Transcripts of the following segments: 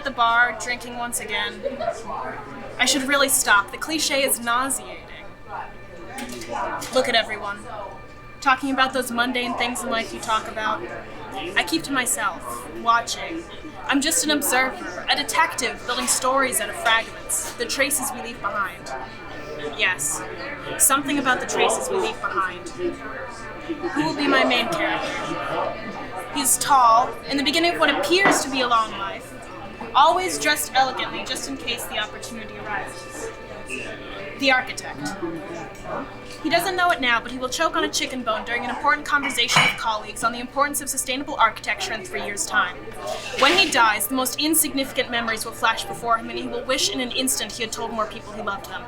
the bar, drinking once again. I should really stop. The cliche is nauseating. Look at everyone. Talking about those mundane things in life you talk about. I keep to myself, watching. I'm just an observer, a detective building stories out of fragments, the traces we leave behind. Yes, something about the traces we leave behind. Who will be my main character? He's tall, in the beginning of what appears to be a long life, always dressed elegantly just in case the opportunity arises. The architect. He doesn't know it now, but he will choke on a chicken bone during an important conversation with colleagues on the importance of sustainable architecture in 3 years' time. When he dies, the most insignificant memories will flash before him, and he will wish in an instant he had told more people he loved them.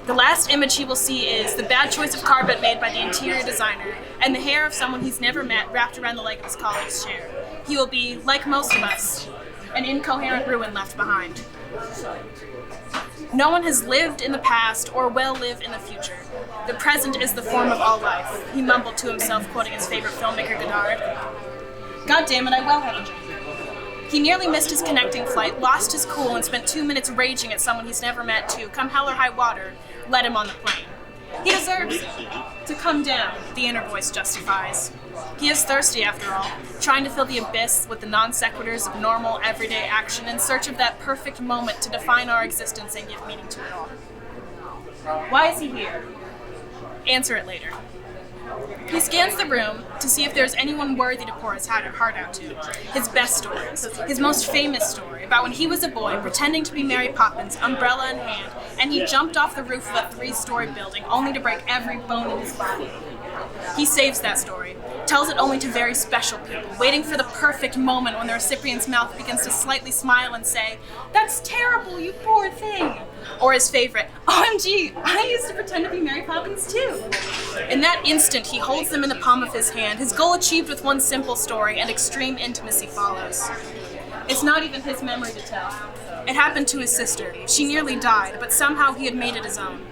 The last image he will see is the bad choice of carpet made by the interior designer, and the hair of someone he's never met wrapped around the leg of his colleague's chair. He will be, like most of us, an incoherent ruin left behind. No one has lived in the past or will live in the future. The present is the form of all life, he mumbled to himself, quoting his favorite filmmaker, Godard. God damn it, I will have a drink. He nearly missed his connecting flight, lost his cool, and spent 2 minutes raging at someone he's never met to, come hell or high water, let him on the plane. He deserves it. To come down, the inner voice justifies. He is thirsty, after all, trying to fill the abyss with the non sequiturs of normal, everyday action in search of that perfect moment to define our existence and give meaning to it all. Why is he here? Answer it later. He scans the room to see if there's anyone worthy to pour his heart out to. His best stories, his most famous story, about when he was a boy pretending to be Mary Poppins, umbrella in hand, and he jumped off the roof of a 3-story building only to break every bone in his body. He saves that story, tells it only to very special people, waiting for the perfect moment when the recipient's mouth begins to slightly smile and say, "That's terrible, you poor thing." Or his favorite, "OMG, I used to pretend to be Mary Poppins too." In that instant, he holds them in the palm of his hand, his goal achieved with one simple story, and extreme intimacy follows. It's not even his memory to tell. It happened to his sister. She nearly died, but somehow he had made it his own.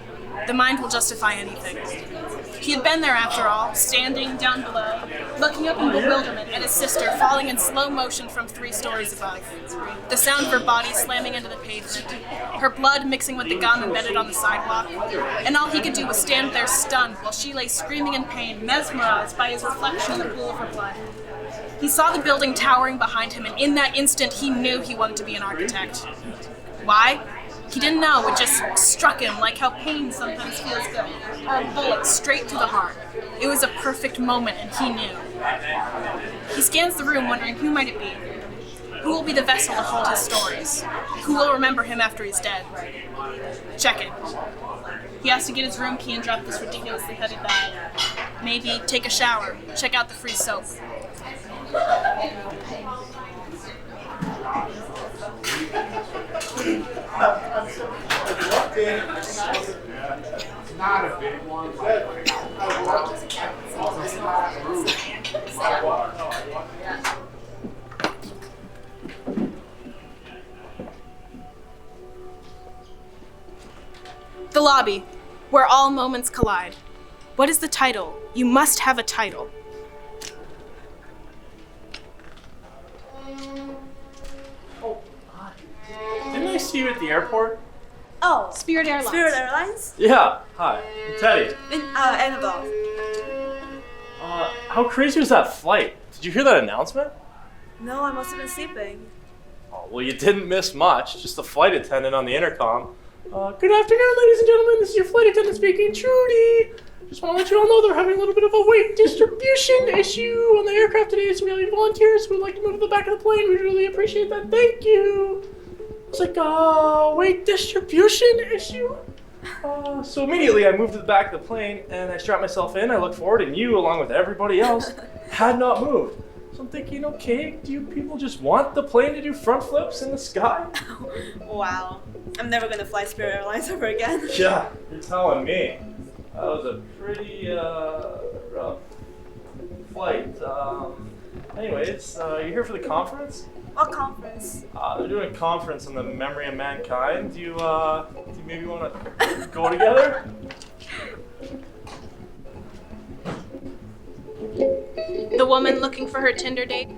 The mind will justify anything. He had been there after all, standing down below, looking up in bewilderment at his sister falling in slow motion from 3 stories above. The sound of her body slamming into the pavement, her blood mixing with the gum embedded on the sidewalk, and all he could do was stand there stunned while she lay screaming in pain, mesmerized by his reflection in the pool of her blood. He saw the building towering behind him, and in that instant he knew he wanted to be an architect. Why? He didn't know, it just struck him like how pain sometimes feels good, or a bullet straight through the heart. It was a perfect moment, and he knew. He scans the room, wondering who might it be? Who will be the vessel to hold his stories? Who will remember him after he's dead? Check it. He has to get his room key and drop this ridiculously heavy bag. Maybe take a shower, check out the free soap. Not a big one. The lobby, where all moments collide. What is the title? You must have a title. Didn't I see you at the airport? Oh, Spirit Airlines. Spirit Airlines? Yeah, hi, I'm Teddy. Annabelle. How crazy was that flight? Did you hear that announcement? No, I must have been sleeping. Oh, well, you didn't miss much. Just the flight attendant on the intercom. Good afternoon, ladies and gentlemen. This is your flight attendant speaking, Trudy. Just want to let you all know they're having a little bit of a weight distribution issue on the aircraft today, so we have any volunteers who would like to move to the back of the plane. We'd really appreciate that. Thank you. It's like a weight distribution issue. So immediately I moved to the back of the plane and I strapped myself in. I looked forward, and you, along with everybody else, had not moved. So I'm thinking, okay, do you people just want the plane to do front flips in the sky? Wow. I'm never gonna fly Spirit Airlines ever again. Yeah, you're telling me. That was a pretty rough flight. Anyways, you here for the conference? What conference? They're doing a conference on the memory of mankind. Do you maybe want to go together? The woman looking for her Tinder date.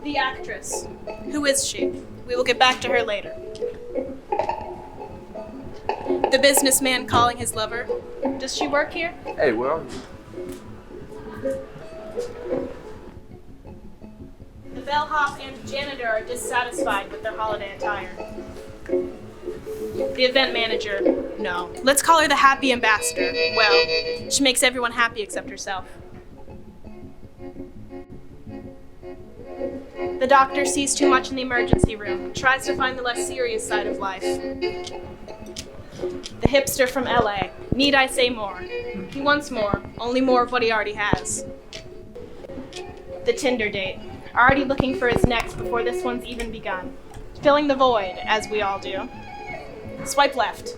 The actress. Who is she? We will get back to her later. The businessman calling his lover. Does she work here? Hey, where are you? The bellhop and janitor are dissatisfied with their holiday attire. The event manager. No. Let's call her the happy ambassador. Well, she makes everyone happy except herself. The doctor sees too much in the emergency room, tries to find the less serious side of life. The hipster from LA. Need I say more? He wants more, only more of what he already has. The Tinder date. Already looking for his next before this one's even begun. Filling the void, as we all do. Swipe left.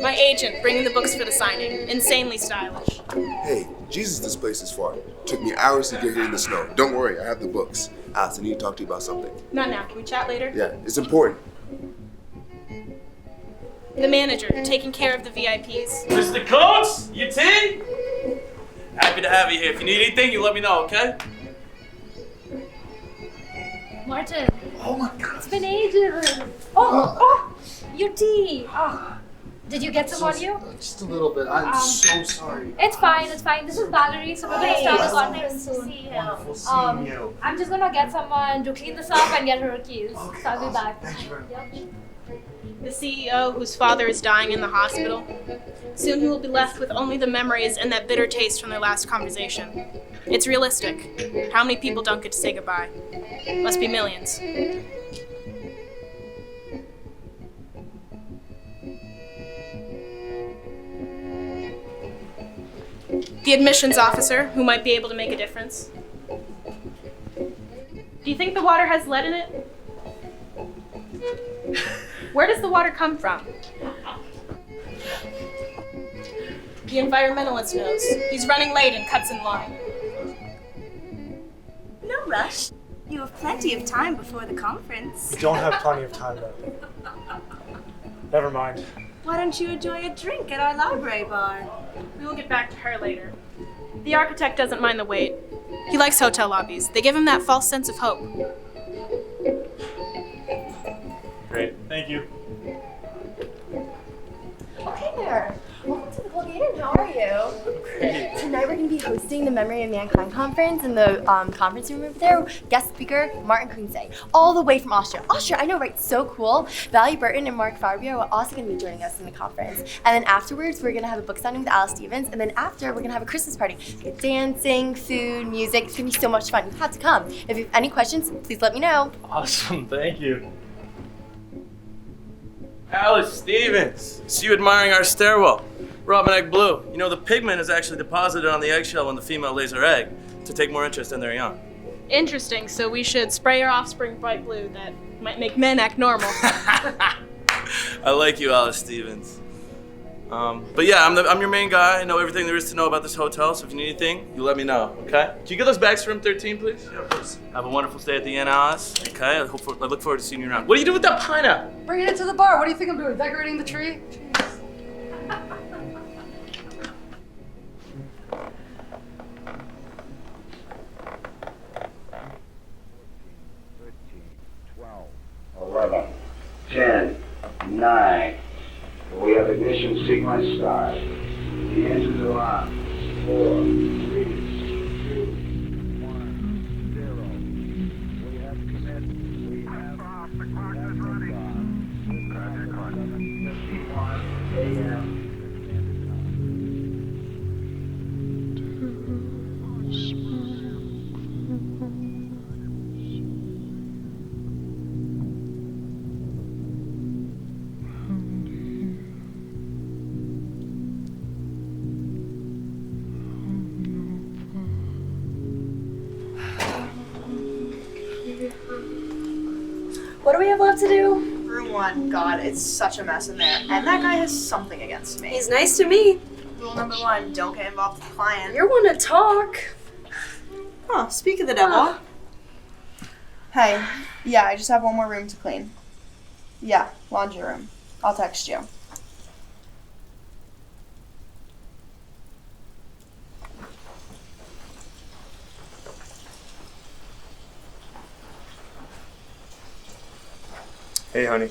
My agent, bringing the books for the signing. Insanely stylish. Hey, Jesus, this place is far. Took me hours to get here in the snow. Don't worry, I have the books. Alice, I need to talk to you about something. Not now. Can we chat later? Yeah, it's important. The manager, taking care of the VIPs. Mr. Coates, you tin? Happy to have you here. If you need anything, you let me know, okay? Martin. Oh my God. It's been ages. Oh, your tea. Oh. Did you get some on you? Just a little bit. I'm so sorry. It's fine, it's fine. This is Valerie, so we're going to start the conference soon. Wonderful seeing you. I'm just going to get someone to clean this up and get her keys. Okay, So I'll be awesome. back. Thank you very much. The CEO, whose father is dying in the hospital. Soon he will be left with only the memories and that bitter taste from their last conversation. It's realistic. How many people don't get to say goodbye? Must be millions. The admissions officer, who might be able to make a difference. Do you think the water has lead in it? Where does the water come from? The environmentalist knows. He's running late and cuts in line. No rush. You have plenty of time before the conference. We don't have plenty of time though. Never mind. Why don't you enjoy a drink at our library bar? We will get back to her later. The architect doesn't mind the wait. He likes hotel lobbies. They give him that false sense of hope. Great. Thank you. Okay there. Welcome to the Colgate. How are you? Great. Tonight we're going to be hosting the Memory of Mankind conference in the conference room over there. Guest speaker, Martin Kunze, all the way from Austria. Austria, I know, right? So cool. Valerie Burton and Mark Fabio are also going to be joining us in the conference. And then afterwards, we're going to have a book signing with Alice Stevens. And then after, we're going to have a Christmas party. Dancing, food, music. It's going to be so much fun. You have to come. If you have any questions, please let me know. Awesome. Thank you. Alice Stevens. See you admiring our stairwell. Robin egg blue. You know, the pigment is actually deposited on the eggshell when the female lays her egg to take more interest in their young. Interesting, so we should spray our offspring bright blue. That might make men act normal. I like you, Alice Stevens. But yeah, I'm your main guy. I know everything there is to know about this hotel, so if you need anything, you let me know, okay? Can you get those bags for room 13, please? Yeah, of course. Have a wonderful stay at the Inn, Alice. Okay, I look forward to seeing you around. What do you do with that pineapple? Bringing it to the bar. What do you think I'm doing? Decorating the tree? We have ignition sequence start. The engines are on. 4, 3, 2, 1, 0. We have commit. We have off. The clock is running. Roger, clock. 7:51 a.m. What do we have left to do? Room 1. God, it's such a mess in there. And that guy has something against me. He's nice to me. Rule number 1, don't get involved with the client. You're one to talk. Huh, speak of the devil. Hey, yeah, I just have one more room to clean. Yeah, laundry room. I'll text you. Hey, honey.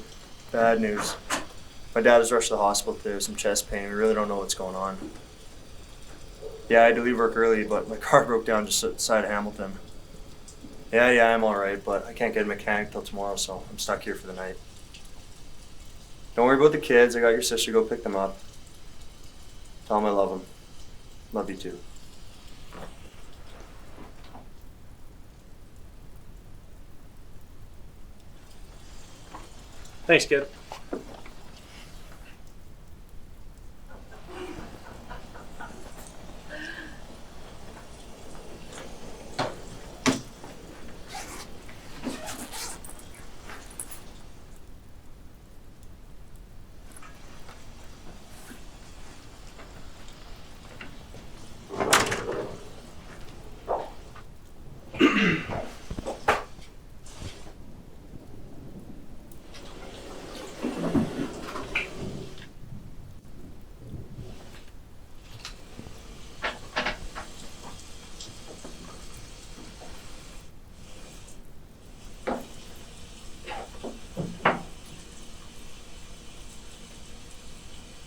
Bad news. My dad was rushed to the hospital today with some chest pain. We really don't know what's going on. Yeah, I had to leave work early, but my car broke down just outside Hamilton. Yeah, I'm alright, but I can't get a mechanic till tomorrow, so I'm stuck here for the night. Don't worry about the kids. I got your sister. Go pick them up. Tell them I love them. Love you too. Thanks, kid.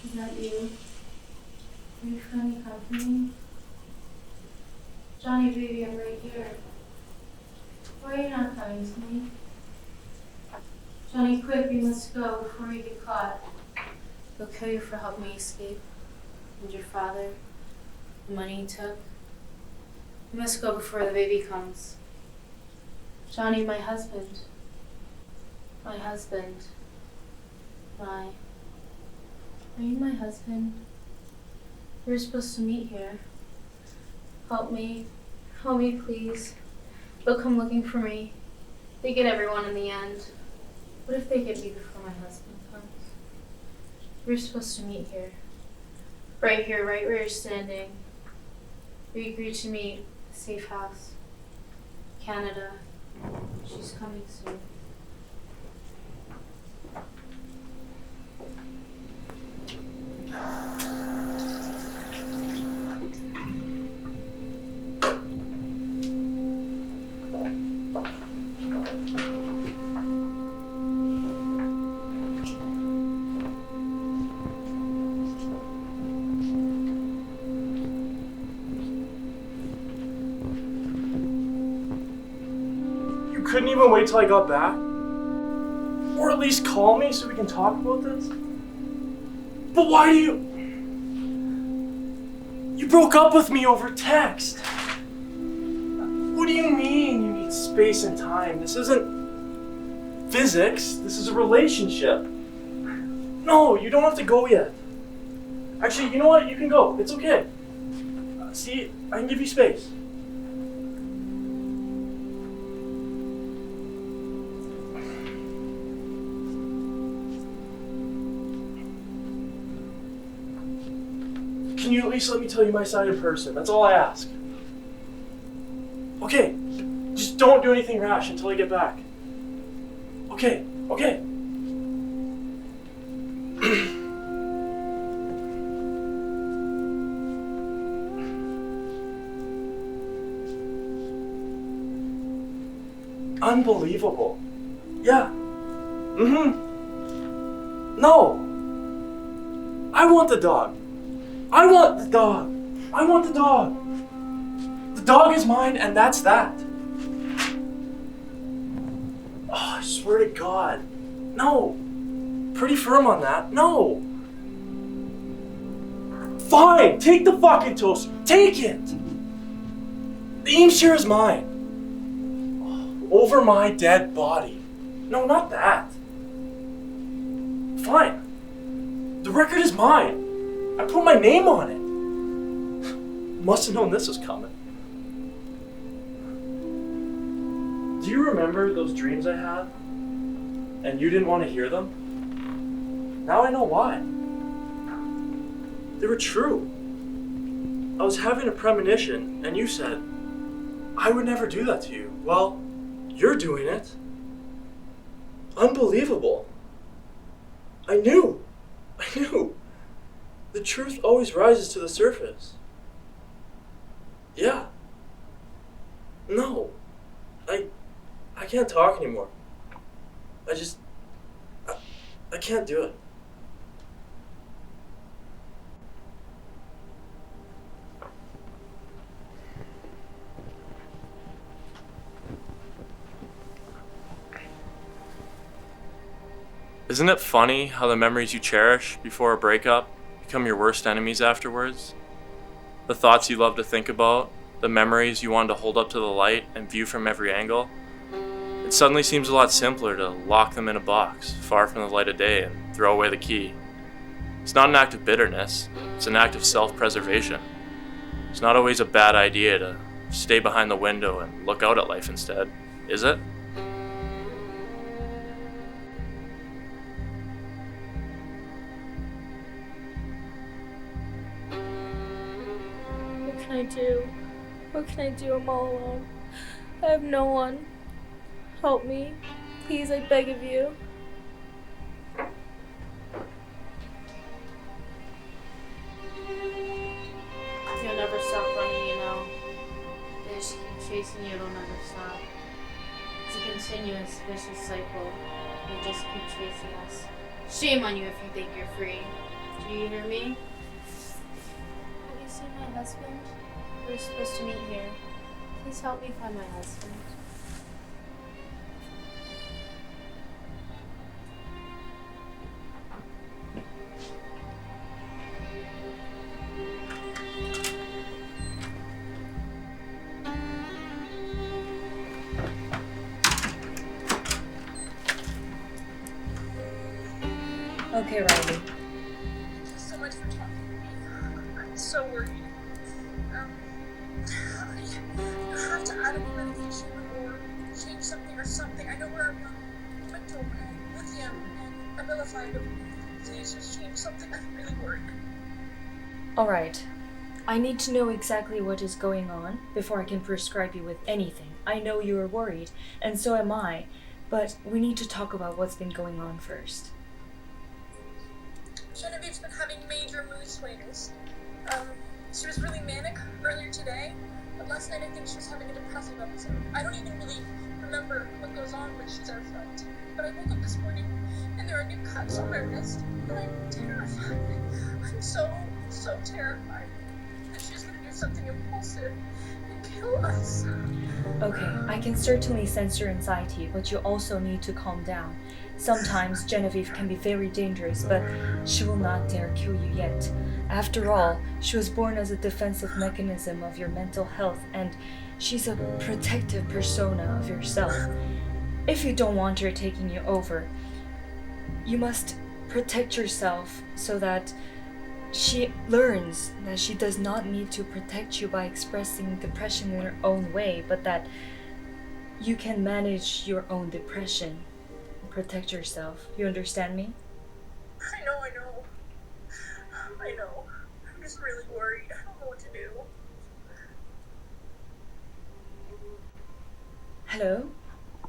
Is that you? Are you finally coming? Johnny, baby, I'm right here. Why are you not coming to me? Johnny, quick, we must go before we get caught. They'll kill you for helping me escape. And your father, the money he took. We must go before the baby comes. Johnny, my husband. My husband. My... Are you my husband? We're supposed to meet here. Help me, please. They'll come looking for me. They get everyone in the end. What if they get me before my husband comes? We're supposed to meet here. Right here, right where you're standing. We agreed to meet. Safe house. Canada. She's coming soon. Couldn't even wait till I got back? Or at least call me so we can talk about this? But why do you... You broke up with me over text. What do you mean you need space and time? This isn't physics. This is a relationship. No, you don't have to go yet. Actually, you know what? You can go. It's okay. See, I can give you space. Can you at least let me tell you my side in person? That's all I ask. Okay, just don't do anything rash until I get back. Okay. Unbelievable. Yeah. No. I want the dog. I want the dog. I want the dog. The dog is mine, and that's that. Oh, I swear to God. No. Pretty firm on that. No. Fine. Take the fucking toaster. Take it. The Eames chair is mine. Over my dead body. No, not that. Fine. The record is mine. I put my name on it. Must have known this was coming. Do you remember those dreams I had? And you didn't want to hear them? Now I know why. They were true. I was having a premonition, and you said, I would never do that to you. Well, you're doing it. Unbelievable. I knew. The truth always rises to the surface. Yeah. No. I can't talk anymore. I can't do it. Isn't it funny how the memories you cherish before a breakup become your worst enemies afterwards? The thoughts you love to think about, the memories you wanted to hold up to the light and view from every angle, it suddenly seems a lot simpler to lock them in a box, far from the light of day, and throw away the key. It's not an act of bitterness, it's an act of self-preservation. It's not always a bad idea to stay behind the window and look out at life instead, is it? What can I do? What can I do? I'm all alone. I have no one. Help me. Please, I beg of you. You'll never stop running, you know. They just keep chasing you, it'll never stop. It's a continuous, vicious cycle. They just keep chasing us. Shame on you if you think you're free. Do you hear me? Have you seen my husband? We're supposed to meet here. Please help me find my husband. Okay, Riley. Thank you so much for talking to me. I'm so worried. You have to add a new medication or change something or something. I know we're on mental and lithium and abilify, but please just change something. I'm really worried. Alright. I need to know exactly what is going on before I can prescribe you with anything. I know you are worried, and so am I, but we need to talk about what's been going on first. Genevieve's been having major mood swings. She was really manic earlier today, but last night I think she was having a depressive episode. I don't even really remember what goes on when she's our friend. But I woke up this morning and there are new cuts on my wrist, and I'm terrified. I'm so terrified that she's gonna do something impulsive and kill us. Okay, I can certainly sense your anxiety, but you also need to calm down. Sometimes Genevieve can be very dangerous, but she will not dare kill you yet. After all, she was born as a defensive mechanism of your mental health, and she's a protective persona of yourself. If you don't want her taking you over, you must protect yourself so that she learns that she does not need to protect you by expressing depression in her own way, but that you can manage your own depression. Protect yourself. You understand me? I know. I'm just really worried. I don't know what to do. Hello?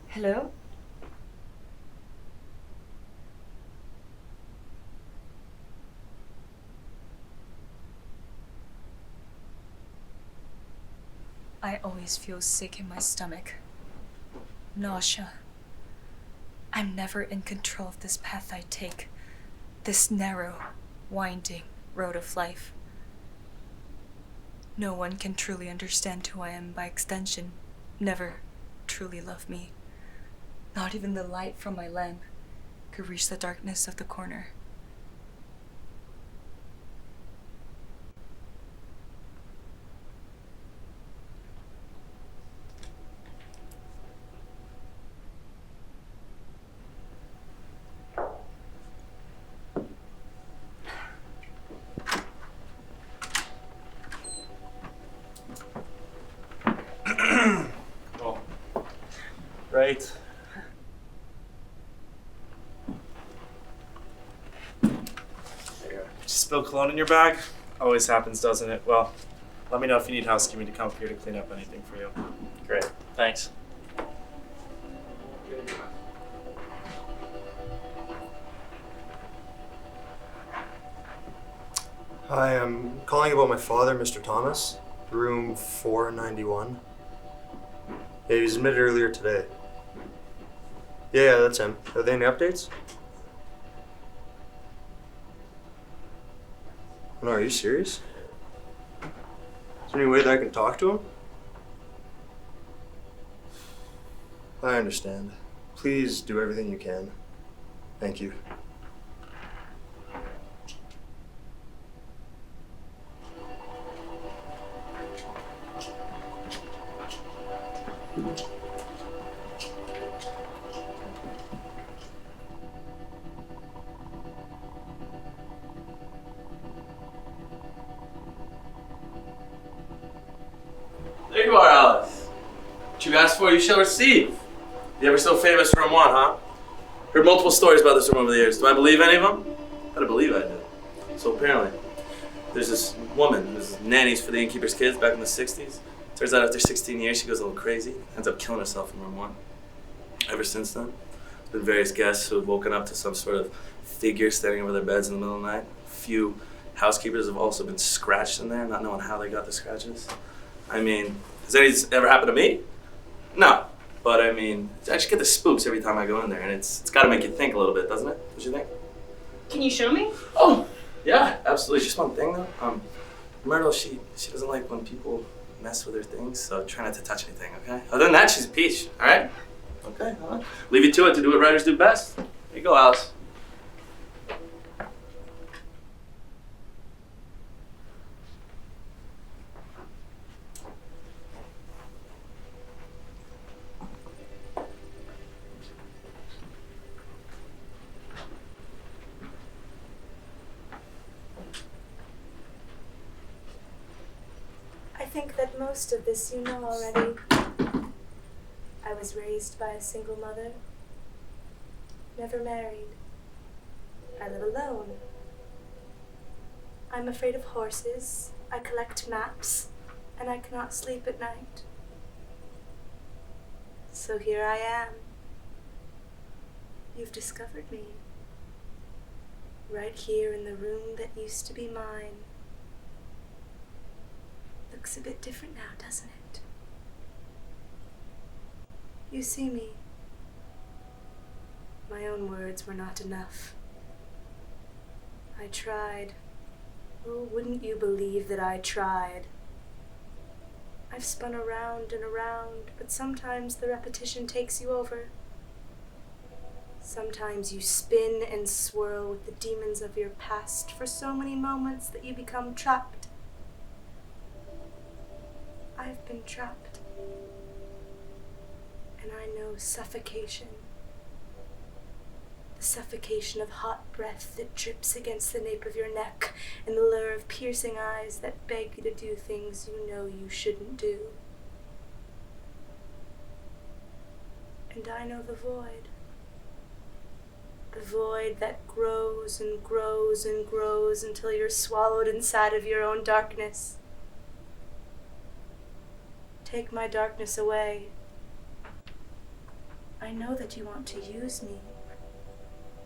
Hello? I always feel sick in my stomach. Nausea. I'm never in control of this path I take. This narrow, winding road of life. No one can truly understand who I am by extension, never truly love me. Not even the light from my lamp could reach the darkness of the corner. Right. Just spill cologne in your bag? Always happens, doesn't it? Well, let me know if you need housekeeping to come up here to clean up anything for you. Great, thanks. Hi, I'm calling about my father, Mr. Thomas. Room 491. Yeah, he was admitted earlier today. Yeah, that's him. Are there any updates? No, are you serious? Is there any way that I can talk to him? I understand. Please do everything you can. Thank you. There you are, Alice. What you asked for, you shall receive. The ever so famous room 1, huh? Heard multiple stories about this room over the years. Do I believe any of them? Gotta believe I do. So apparently, there's this woman who's nannies for the innkeeper's kids back in the 60s. Turns out after 16 years, she goes a little crazy, ends up killing herself in room 1. Ever since then, there's been various guests who have woken up to some sort of figure standing over their beds in the middle of the night. A few housekeepers have also been scratched in there, not knowing how they got the scratches. I mean, has anything ever happened to me? No. But I mean, I just get the spooks every time I go in there, and it's got to make you think a little bit, doesn't it? Don't you think? Can you show me? Oh, yeah, absolutely. Just one thing though. Myrtle, she doesn't like when people mess with her things, so try not to touch anything, okay? Other than that, she's a peach. All right? Okay. All right. Leave you to it to do what writers do best. Here you go, Alice. I think that most of this you know already. I was raised by a single mother, never married. I live alone. I'm afraid of horses, I collect maps, and I cannot sleep at night. So here I am. You've discovered me. Right here in the room that used to be mine. Looks a bit different now, doesn't it? You see me. My own words were not enough. I tried. Oh, wouldn't you believe that I tried? I've spun around and around, but sometimes the repetition takes you over. Sometimes you spin and swirl with the demons of your past for so many moments that you become trapped. I've been trapped, and I know suffocation. The suffocation of hot breath that drips against the nape of your neck, and the lure of piercing eyes that beg you to do things you know you shouldn't do. And I know the void. The void that grows and grows and grows until you're swallowed inside of your own darkness. Take my darkness away. I know that you want to use me,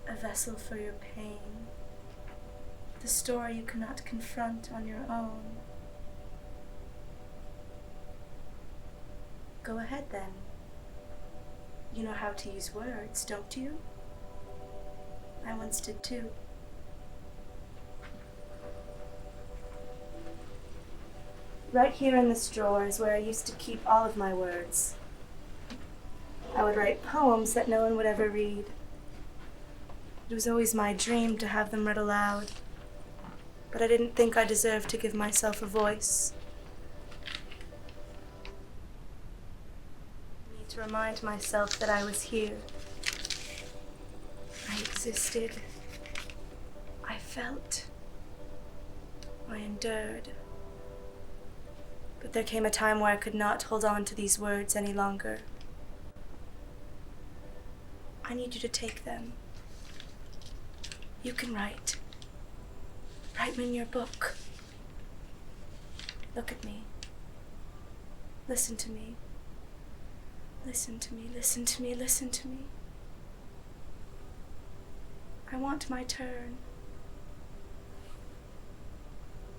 a vessel for your pain, the story you cannot confront on your own. Go ahead then. You know how to use words, don't you? I once did too. Right here in this drawer is where I used to keep all of my words. I would write poems that no one would ever read. It was always my dream to have them read aloud, but I didn't think I deserved to give myself a voice. I need to remind myself that I was here. I existed. I felt. I endured. But there came a time where I could not hold on to these words any longer. I need you to take them. You can write. Write me in your book. Look at me. Listen to me. Listen to me, listen to me, listen to me. I want my turn.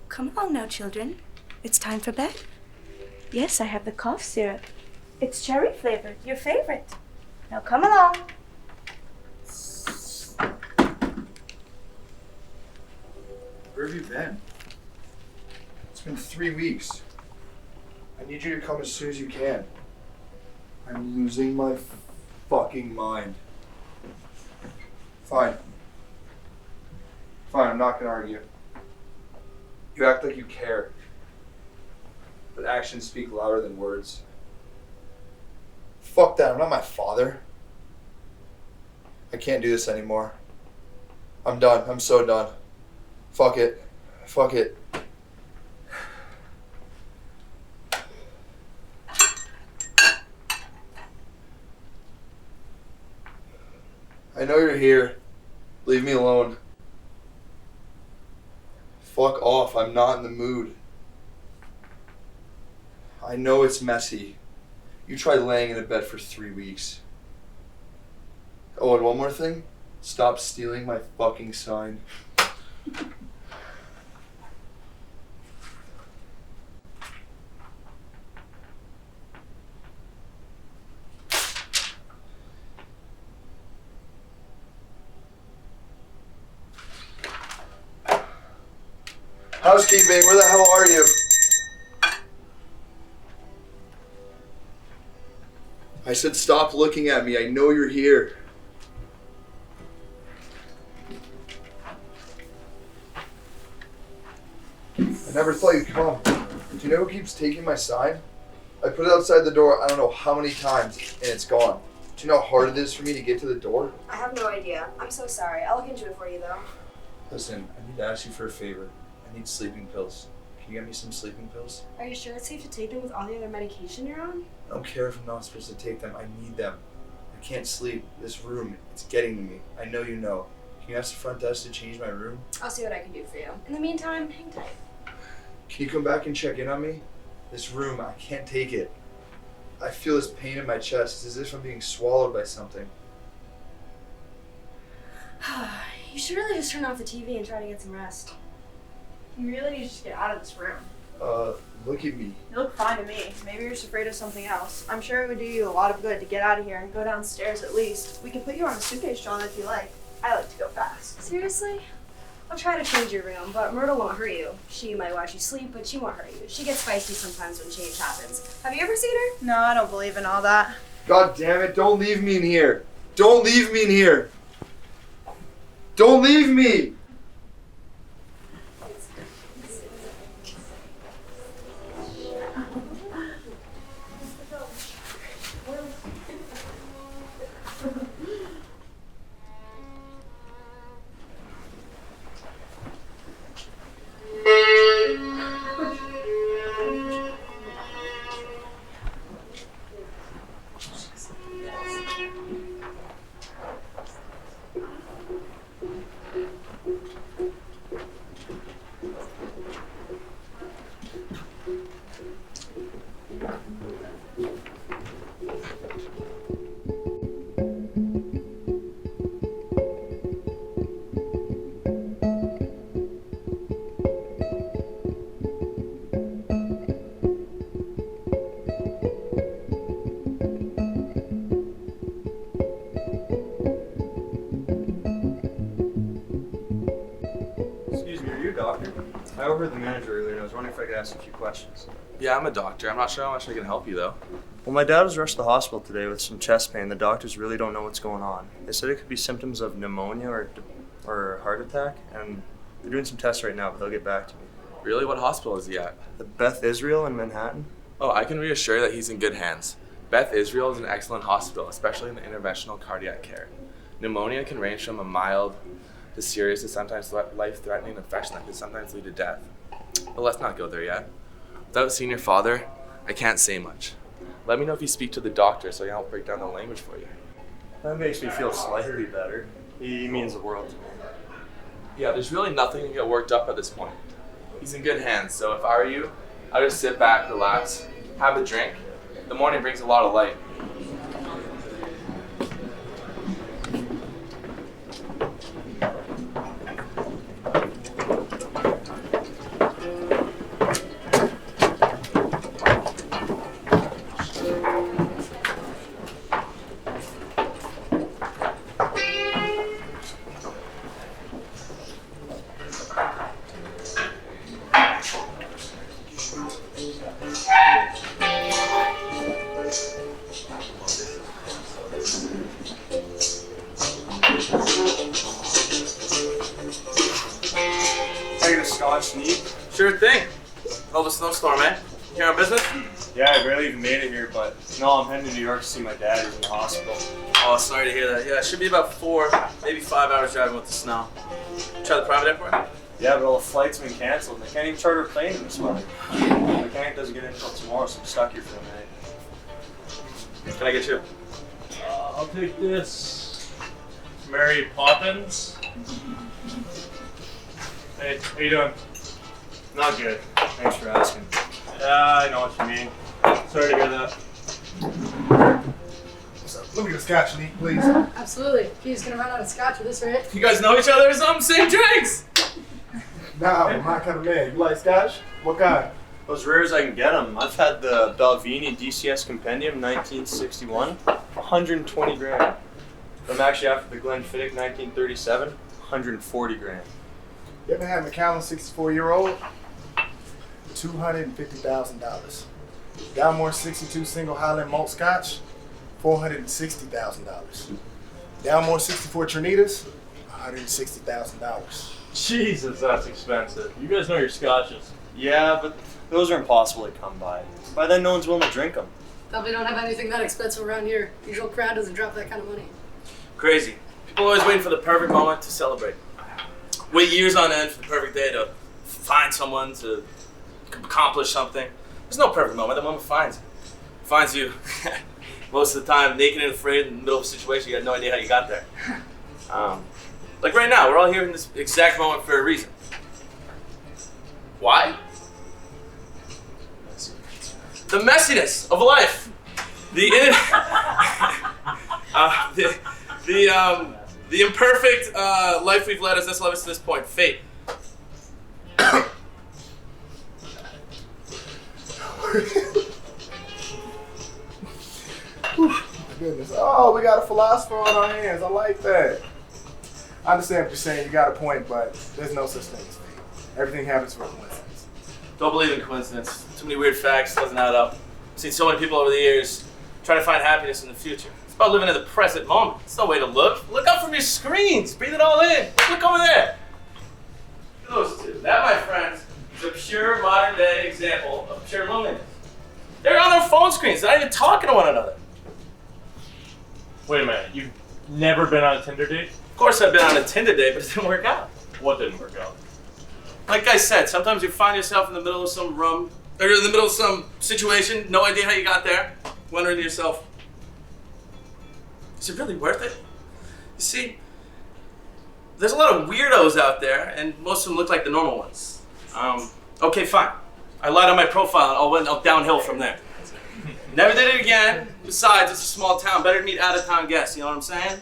Come along now, children. It's time for bed. Yes, I have the cough syrup. It's cherry flavored, your favorite. Now come along. Where have you been? been 3 weeks. I need you to come as soon as you can. I'm losing my fucking mind. Fine. Fine, I'm not gonna argue. You act like you care. But actions speak louder than words. Fuck that, I'm not my father. I can't do this anymore. I'm done. I'm so done. Fuck it. Fuck it. I know you're here. Leave me alone. Fuck off. I'm not in the mood. I know it's messy. You tried laying in a bed for 3 weeks. Oh, and one more thing. Stop stealing my fucking sign. Housekeeping, where the hell are you? I said stop looking at me. I know you're here. I never thought you'd come. Do you know who keeps taking my sign? I put it outside the door I don't know how many times and it's gone. Do you know how hard it is for me to get to the door? I have no idea. I'm so sorry. I'll look into it for you though. Listen, I need to ask you for a favor. I need sleeping pills. Can you get me some sleeping pills? Are you sure it's safe to take them with all the other medication you're on? I don't care if I'm not supposed to take them. I need them. I can't sleep. This room, it's getting to me. I know you know. Can you ask the front desk to change my room? I'll see what I can do for you. In the meantime, hang tight. Can you come back and check in on me? This room, I can't take it. I feel this pain in my chest. It's as if I'm being swallowed by something. You should really just turn off the TV and try to get some rest. You really need to just get out of this room. Look at me. You look fine to me. Maybe you're just afraid of something else. I'm sure it would do you a lot of good to get out of here and go downstairs at least. We can put you on a suitcase trolley if you like. I like to go fast. Seriously? I'll try to change your room, but Myrtle won't hurt you. She might watch you sleep, but she won't hurt you. She gets feisty sometimes when change happens. Have you ever seen her? No, I don't believe in all that. God damn it, don't leave me in here. Don't leave me in here. Don't leave me. I overheard the manager earlier and I was wondering if I could ask a few questions. Yeah, I'm a doctor. I'm not sure how much I can help you, though. Well, my dad was rushed to the hospital today with some chest pain. The doctors really don't know what's going on. They said it could be symptoms of pneumonia or heart attack, and they're doing some tests right now, but they'll get back to me. Really? What hospital is he at? The Beth Israel in Manhattan. Oh, I can reassure you that he's in good hands. Beth Israel is an excellent hospital, especially in the interventional cardiac care. Pneumonia can range from a mild to serious to sometimes life-threatening infection that can sometimes lead to death. But let's not go there yet. Without seeing your father, I can't say much. Let me know if you speak to the doctor so I don't break down the language for you. That makes me feel slightly better. He means the world to me. Yeah, there's really nothing to get worked up at this point. He's in good hands, so if I were you, I'd just sit back, relax, have a drink. The morning brings a lot of light. Sure thing. Oh, the snowstorm, eh? Here on business? Yeah, I barely even made it here, but no, I'm heading to New York to see my dad. He's in the hospital. Oh, sorry to hear that. Yeah, it should be about 4, maybe 5 hours driving with the snow. Try the private airport? Yeah, but all the flights have been canceled. They can't even charter a plane in this weather. The mechanic doesn't get in until tomorrow, so I'm stuck here for a minute. What can I get you? I'll take this. Mary Poppins. Hey, how you doing? Not good. Thanks for asking. Yeah, I know what you mean. Sorry to hear that. What's up? Let me get a scotch, Neat, please. Absolutely. He's gonna run out of scotch with this, right? You guys know each other or something? Same drinks! Nah, I'm my kind of man. You like scotch? What kind? As rare as I can get them. I've had the Belvini DCS Compendium 1961, 120 grand. I'm actually after the Glenfiddich 1937, 140 grand. You ever had Macallan 64-year-old? $250,000. Dalmore 62 single Highland malt scotch, $460,000. Dalmore 64 Trinitas, $160,000. Jesus, that's expensive. You guys know your scotches. Yeah, but those are impossible to come by. By then, no one's willing to drink them. Probably don't have anything that expensive around here. Usual crowd doesn't drop that kind of money. Crazy. People always waiting for the perfect moment to celebrate. Wait years on end for the perfect day to find someone, to accomplish something. There's no perfect moment. The moment finds you most of the time naked and afraid in the middle of a situation you had no idea how you got there. Like right now, we're all here in this exact moment for a reason. Why? The messiness of life. The imperfect life we've led has led us to this point. Fate. My goodness. Oh, we got a philosopher on our hands. I like that. I understand what you're saying. You got a point, but there's no such thing as fate. Everything happens for a coincidence. Don't believe in coincidence. Too many weird facts, doesn't add up. I've seen so many people over the years trying to find happiness in the future. It's about living in the present moment. It's no way to look. Look up from your screens. Breathe it all in. Look over there. Look at those two. That, my friends, is a pure modern day example of pure loneliness. They're on their phone screens. They're not even talking to one another. Wait a minute, you've never been on a Tinder date? Of course I've been on a Tinder date, but it didn't work out. What didn't work out? Like I said, sometimes you find yourself in the middle of some room, or in the middle of some situation, no idea how you got there, wondering to yourself, is it really worth it? You see, there's a lot of weirdos out there, and most of them look like the normal ones. Okay, fine. I lied on my profile and all went downhill from there. Never did it again. Besides, it's a small town. Better to meet out-of-town guests, you know what I'm saying?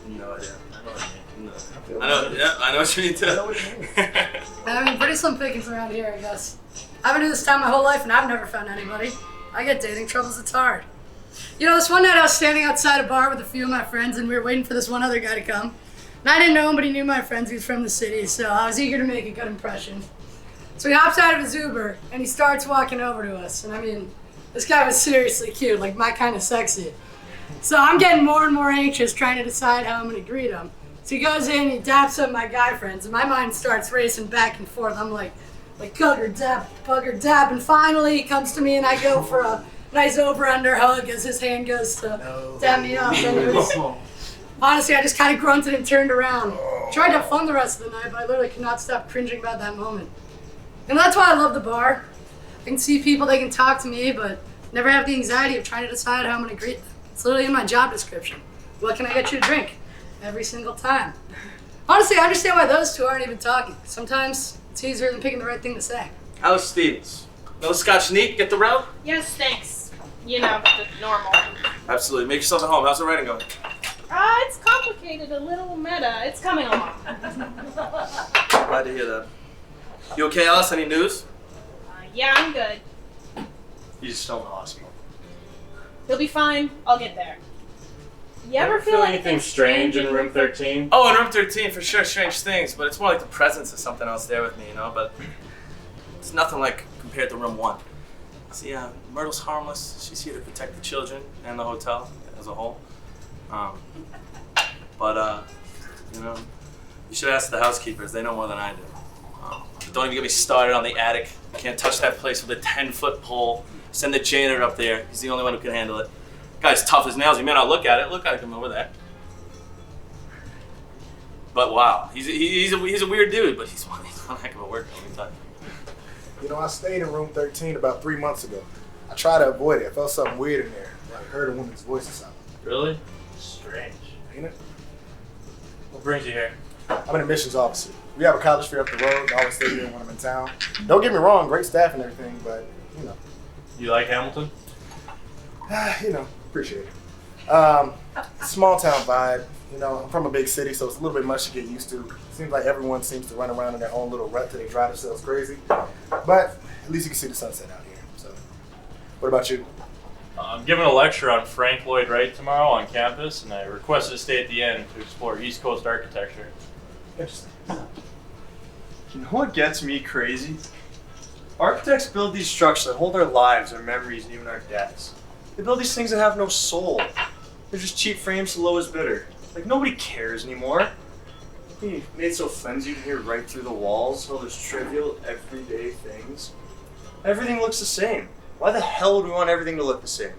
No idea. I know what you mean too. I mean, pretty slim pickings around here, I guess. I've been doing this town my whole life and I've never found anybody. I get dating troubles, it's hard. You know, this one night I was standing outside a bar with a few of my friends and we were waiting for this one other guy to come. And I didn't know him, but he knew my friends. He was from the city, so I was eager to make a good impression. So he hops out of his Uber and he starts walking over to us. And I mean, this guy was seriously cute, like my kind of sexy. So I'm getting more and more anxious trying to decide how I'm gonna greet him. So he goes in, he daps up my guy friends, and my mind starts racing back and forth. I'm like hugger dap, and finally he comes to me and I go for a nice over-under hug as his hand goes to dap me up. And it was, honestly, I just kind of grunted and turned around. Tried to have fun the rest of the night, but I literally could not stop cringing about that moment. And that's why I love the bar. I can see people, they can talk to me, but never have the anxiety of trying to decide how I'm gonna greet them. It's literally in my job description. What can I get you to drink? Every single time. Honestly, I understand why those two aren't even talking. Sometimes it's easier than picking the right thing to say. Alice Stevens. No scotch neat? Get the route? Yes, thanks. You know, the normal. Absolutely. Make yourself at home. How's the writing going? It's complicated, a little meta. It's coming along. Glad to hear that. You okay, Alice? Any news? Yeah, I'm good. He's still in the hospital. He'll be fine. I'll get there. You ever feel anything strange in room 13? Oh, in room 13, for sure, strange things, but it's more like the presence of something else there with me, you know, but it's nothing like compared to room 1. See, Myrtle's harmless. She's here to protect the children and the hotel as a whole. But you know, you should ask the housekeepers. They know more than I do. Don't even get me started on the attic. Can't touch that place with a 10-foot pole. Send the janitor up there. He's the only one who can handle it. Guy's tough as nails. He may not look at it. Look at him over there. But wow, he's a weird dude, but he's one heck of a worker. Let me tell you. You know, I stayed in room 13 about 3 months ago. I tried to avoid it. I felt something weird in there. Like heard a woman's voice or something. Really? Strange. Ain't it? What brings you here? I'm an admissions officer. We have a college fair up the road. I always stay here when I'm in town. Don't get me wrong, great staff and everything, but you know. You like Hamilton? You know, appreciate it. Small town vibe. You know, I'm from a big city, so it's a little bit much to get used to. Seems like everyone seems to run around in their own little rut till they drive themselves crazy. But at least you can see the sunset out here. So, what about you? I'm giving a lecture on Frank Lloyd Wright tomorrow on campus, and I requested to stay at the end to explore East Coast architecture. Interesting. You know what gets me crazy? Architects build these structures that hold our lives, our memories, and even our deaths. They build these things that have no soul. They're just cheap frames to lowest bidder. Like, nobody cares anymore. He made it so flimsy you can hear right through the walls, all those trivial, everyday things. Everything looks the same. Why the hell would we want everything to look the same?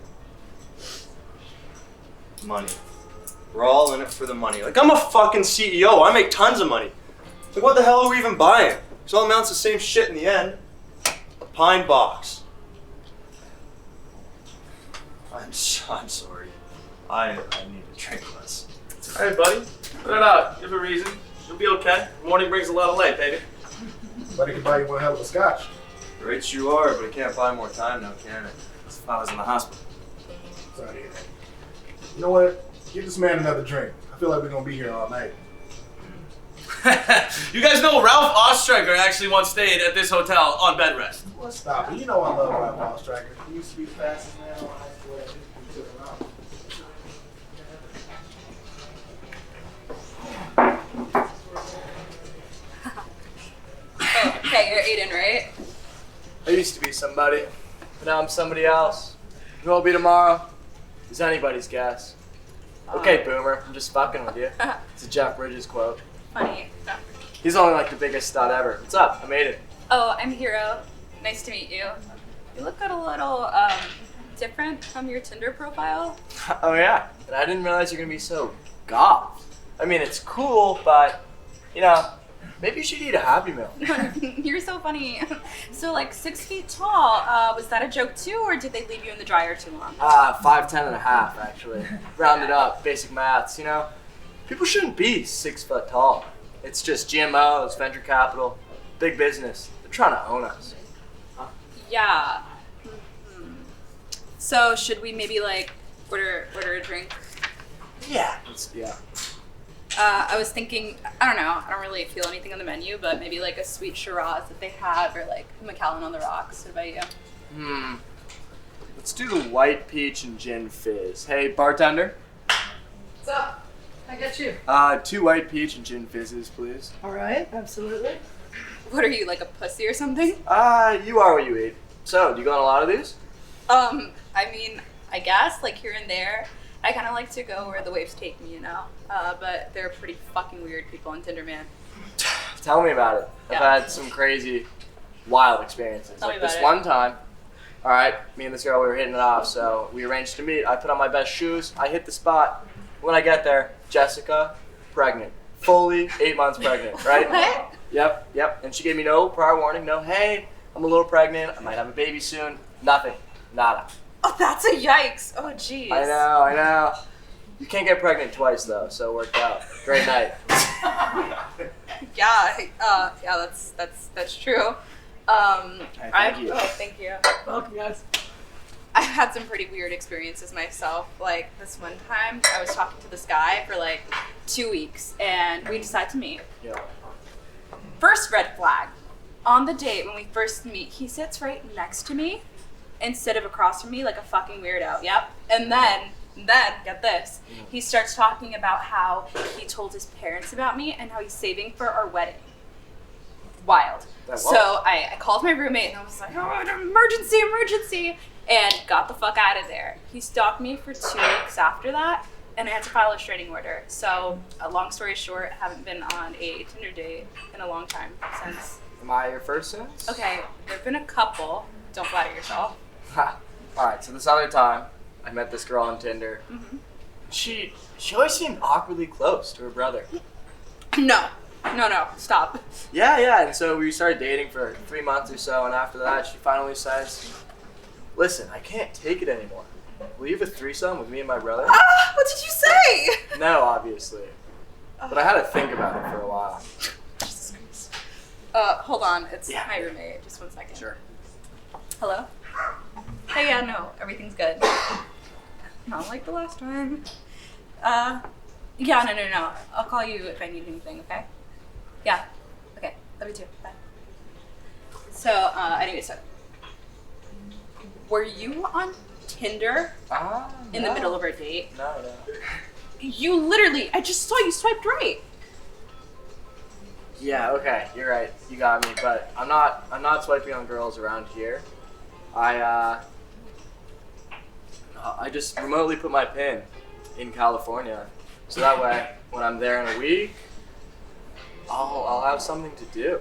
Money. We're all in it for the money. Like, I'm a fucking CEO. I make tons of money. Like, what the hell are we even buying? Because all amounts the same shit in the end. A pine box. I'm sorry. I need to drink less. All right, buddy. Put it out. Give a reason. You'll be okay. Morning brings a lot of light, baby. Buddy can buy you one hell of a scotch. Right you are, but I can't buy more time now, can I? His father's in the hospital. Sorry to hear that. You know what? Give this man another drink. I feel like we're gonna be here all night. You guys know Ralph Ostreicher actually once stayed at this hotel on bed rest. Well, stop it. You know I love Ralph Ostreicher. He used to be the fastest man on high school. He took him out. Oh, okay, you're Aiden, right? I used to be somebody, but now I'm somebody else. Who I'll be tomorrow is anybody's guess. Okay, Boomer, I'm just fucking with you. It's a Jeff Bridges quote. Funny. He's only like the biggest stud ever. What's up? I'm Aiden. Oh, I'm Hero. Nice to meet you. You look a little, different from your Tinder profile. Oh yeah, and I didn't realize you're gonna be so goth. I mean, it's cool, but, you know, maybe you should eat a Happy Meal. You're so funny. So, like, 6 feet tall, was that a joke too, or did they leave you in the dryer too long? 5'10" and a half, actually. Rounded up, basic maths, you know? People shouldn't be 6 foot tall. It's just GMOs, venture capital, big business. They're trying to own us. Huh? Yeah. So, should we maybe, like, order a drink? Yeah. I was thinking, I don't know, I don't really feel anything on the menu, but maybe like a sweet Shiraz that they have, or like Macallan on the rocks. What about you? Let's do the white peach and gin fizz. Hey, bartender. What's up? I got you. 2 white peach and gin fizzes, please. All right, absolutely. What are you, like a pussy or something? You are what you eat. So, do you go on a lot of these? I mean, I guess, like here and there. I kind of like to go where the waves take me, you know? But they're pretty fucking weird people on Tinder, man. Tell me about it. Yeah. I've had some crazy, wild experiences. Tell me Like this about it. one time, all right, me and this girl, we were hitting it off, so we arranged to meet. I put on my best shoes. I hit the spot. When I get there, Jessica, pregnant. Fully 8 months pregnant, right? What? Yep. And she gave me no prior warning, no, hey, I'm a little pregnant. I might have a baby soon. Nothing. Nada. Oh, that's a yikes. Oh, jeez. I know. You can't get pregnant twice, though, so it worked out. Great night. Yeah, that's true. Thank you. Oh, thank you. Welcome, guys. I've had some pretty weird experiences myself. Like this one time, I was talking to this guy for like 2 weeks, and we decided to meet. Yeah. First red flag. On the date, when we first meet, he sits right next to me instead of across from me like a fucking weirdo. Yep. And then, get this. He starts talking about how he told his parents about me and how he's saving for our wedding. wild. That So I called my roommate and I was like, oh, emergency, and got the fuck out of there. He stalked me for 2 weeks after that, and I had to file a restraining order. So, long story short, I haven't been on a Tinder date in a long time since. Am I your first since? Okay, there have been a couple. Don't flatter yourself. Alright, so this other time, I met this girl on Tinder. Mm-hmm. She always seemed awkwardly close to her brother. No, stop. Yeah, and so we started dating for 3 months or so, and after that, she finally says, listen, I can't take it anymore. Will you have a threesome with me and my brother? Ah, what did you say? No, obviously. But I had to think about it for a while. Hold on, it's my roommate. Just 1 second. Sure. Hello? Hey, yeah, no, everything's good. Not like the last time. Yeah, no. I'll call you if I need anything, okay? Yeah. Okay, love you too. Bye. So, anyway, were you on Tinder in the middle of our date? No. You literally, I just saw you swiped right. Yeah, okay, you're right. You got me, but I'm not swiping on girls around here. I just remotely put my pin in California, so that way when I'm there in a week, I'll have something to do.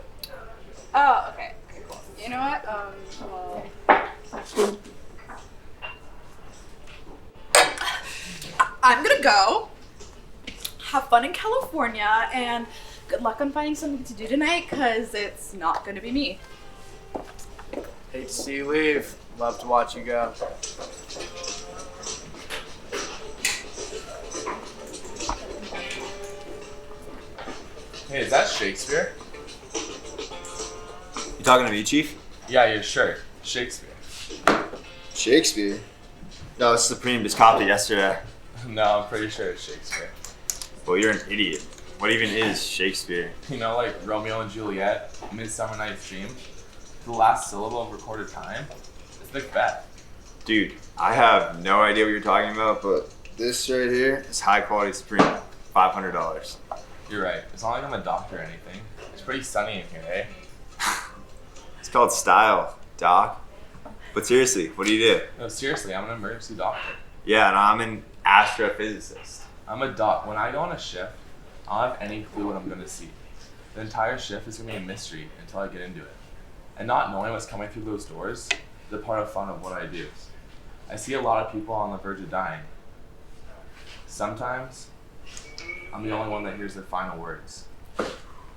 Oh, okay, cool. You know what? I'm gonna go have fun in California, and good luck on finding something to do tonight, because it's not gonna be me. Hate to see you leave. Love to watch you go. Hey, is that Shakespeare? You talking to me, Chief? Yeah, your shirt. Shakespeare. Shakespeare? No, it's Supreme. Just copped it yesterday. No, I'm pretty sure it's Shakespeare. Well, you're an idiot. What even is Shakespeare? You know, like Romeo and Juliet, Midsummer Night's Dream? The last syllable of recorded time? It's Macbeth. Dude, I have no idea what you're talking about, but this right here is high quality Supreme. $500. You're right. It's not like I'm a doctor or anything. It's pretty sunny in here, eh? It's called style, Doc. But seriously, what do you do? No, seriously, I'm an emergency doctor. Yeah, and I'm an astrophysicist. I'm a doc. When I go on a shift, I don't have any clue what I'm going to see. The entire shift is going to be a mystery until I get into it. And not knowing what's coming through those doors is the part of fun of what I do. I see a lot of people on the verge of dying. Sometimes, I'm the only one that hears their final words.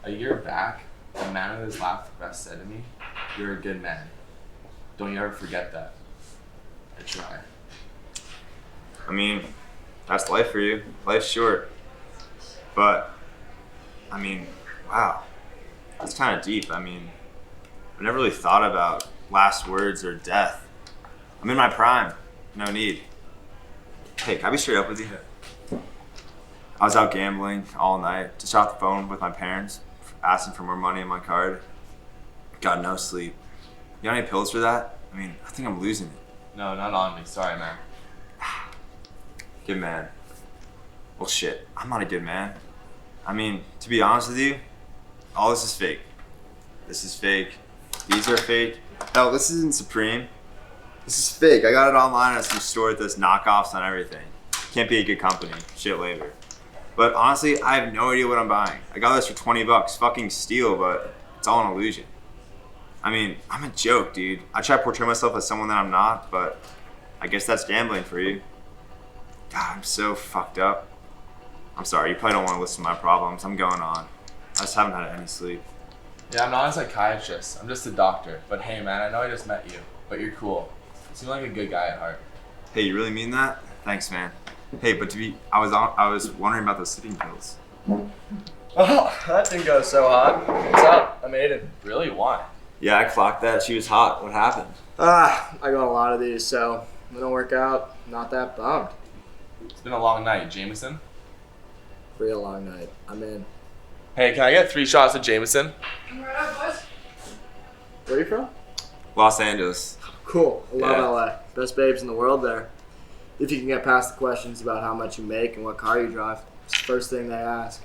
A year back, a man in his last breath said to me, "You're a good man. Don't you ever forget that." I try. I mean, that's life for you. Life's short. But, I mean, wow. That's kind of deep. I mean, I've never really thought about last words or death. I'm in my prime. No need. Hey, can I be straight up with you? I was out gambling all night. Just off the phone with my parents, asking for more money in my card. Got no sleep. You got any pills for that? I mean, I think I'm losing it. No, not on me. Sorry, man. Good man. Well, shit. I'm not a good man. I mean, to be honest with you, all this is fake. This is fake. These are fake. Hell, this isn't Supreme. This is fake. I got it online at some store that does knockoffs on everything. Can't be a good company. Shit labor. But honestly, I have no idea what I'm buying. I got this for $20. Fucking steal, but it's all an illusion. I mean, I'm a joke, dude. I try to portray myself as someone that I'm not, but I guess that's gambling for you. God, I'm so fucked up. I'm sorry, you probably don't want to listen to my problems. I'm going on. I just haven't had any sleep. Yeah, I'm not a psychiatrist. I'm just a doctor. But hey, man, I know I just met you, but you're cool. You seem like a good guy at heart. Hey, you really mean that? Thanks, man. Hey, but I was wondering about those sleeping pills. Oh, that didn't go so hot. What's up? I made it. Really? Why? Yeah, I clocked that. She was hot. What happened? I go on a lot of these, so if they don't work out, not that bummed. It's been a long night. Jameson? Real long night. I'm in. Hey, can I get 3 shots of Jameson? I'm right up, boys. Where are you from? Los Angeles. Cool. I love Yeah. LA. Best babes in the world there. If you can get past the questions about how much you make and what car you drive, it's the first thing they ask.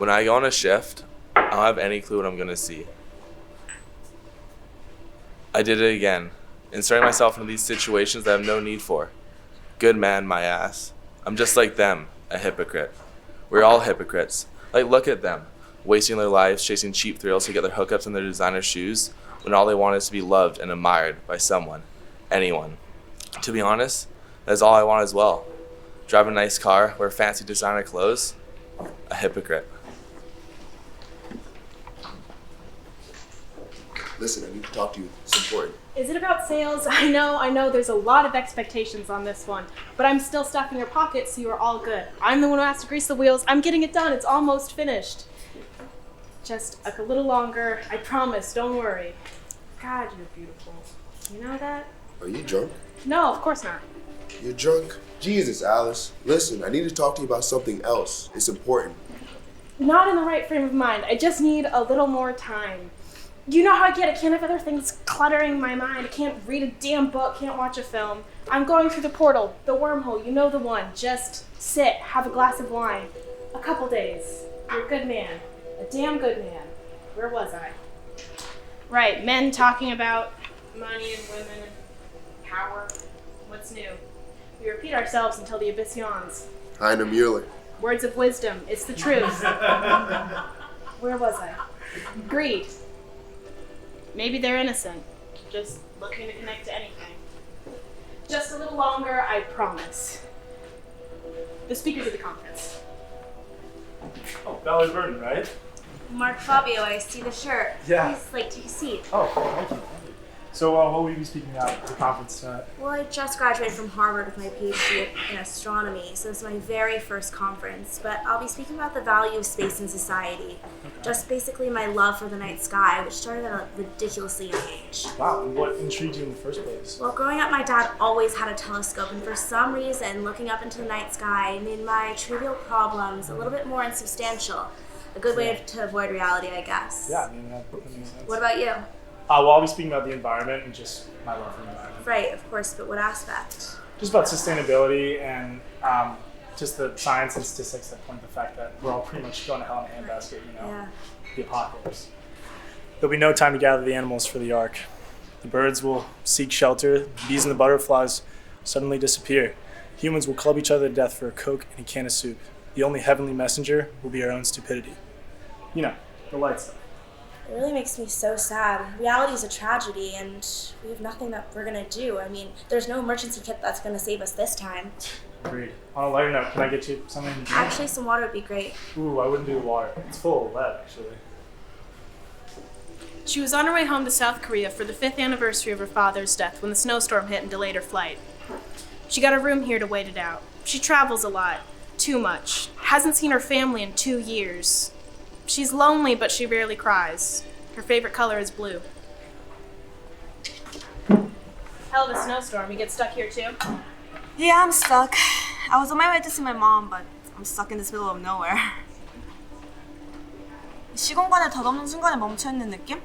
When I go on a shift, I don't have any clue what I'm gonna see. I did it again, inserting myself into these situations that I have no need for. Good man, my ass. I'm just like them, a hypocrite. We're all hypocrites. Like, look at them, wasting their lives chasing cheap thrills to get their hookups in their designer shoes, when all they want is to be loved and admired by someone, anyone. To be honest, that's all I want as well. Drive a nice car, wear fancy designer clothes, a hypocrite. Listen, I need to talk to you. It's important. Is it about sales? I know, there's a lot of expectations on this one, but I'm still stuffing your pockets so you are all good. I'm the one who has to grease the wheels. I'm getting it done. It's almost finished. Just a little longer. I promise. Don't worry. God, you're beautiful. You know that? Are you drunk? No, of course not. You're drunk? Jesus, Alice. Listen, I need to talk to you about something else. It's important. Not in the right frame of mind. I just need a little more time. You know how I get. I can't have other things cluttering my mind. I can't read a damn book, can't watch a film. I'm going through the portal, the wormhole, you know the one. Just sit, have a glass of wine. A couple days. You're a good man. A damn good man. Where was I? Right, men talking about money and women and power. What's new? We repeat ourselves until the abyss yawns. Heiner Mueller. Words of wisdom. It's the truth. Where was I? Greed. Maybe they're innocent, just looking to connect to anything. Just a little longer, I promise. The speakers of the conference. Oh, Valerie Burton, right? Mark Fabio, I see the shirt. Yeah. Please, take a seat. Oh, thank you. So, what will we be speaking about at the conference tonight? Well, I just graduated from Harvard with my PhD in astronomy, so this is my very first conference, but I'll be speaking about the value of space in society. Okay. Just basically my love for the night sky, which started at a ridiculously young age. Wow, and what intrigued you in the first place? Well, growing up, my dad always had a telescope, and for some reason, looking up into the night sky made my trivial problems a little bit more insubstantial. A good way to avoid reality, I guess. Yeah, I mean, that makes sense. What about you? Well, I'll be speaking about the environment and just my love for the environment. Right, of course, but what aspect? Just about sustainability and just the science and statistics that point to the fact that we're all pretty much going to hell in a handbasket, you know, Yeah. the apocalypse. There'll be no time to gather the animals for the ark. The birds will seek shelter, the bees and the butterflies suddenly disappear. Humans will club each other to death for a Coke and a can of soup. The only heavenly messenger will be our own stupidity. You know, the light stuff. It really makes me so sad. Reality is a tragedy, and we have nothing that we're gonna do. I mean, there's no emergency kit that's gonna save us this time. Agreed. On a lighter note, can I get you something to drink? Actually, some water would be great. Ooh, I wouldn't do water. It's full of lead, actually. She was on her way home to South Korea for the 5th anniversary of her father's death when the snowstorm hit and delayed her flight. She got a room here to wait it out. She travels a lot. Too much. Hasn't seen her family in 2 years. She's lonely, but she rarely cries. Her favorite color is blue. Hell of a snowstorm. You get stuck here too? Yeah, I'm stuck. I was on my way to see my mom, but I'm stuck in this middle of nowhere. 시공간을 덧없는 순간에 멈춰있는 느낌?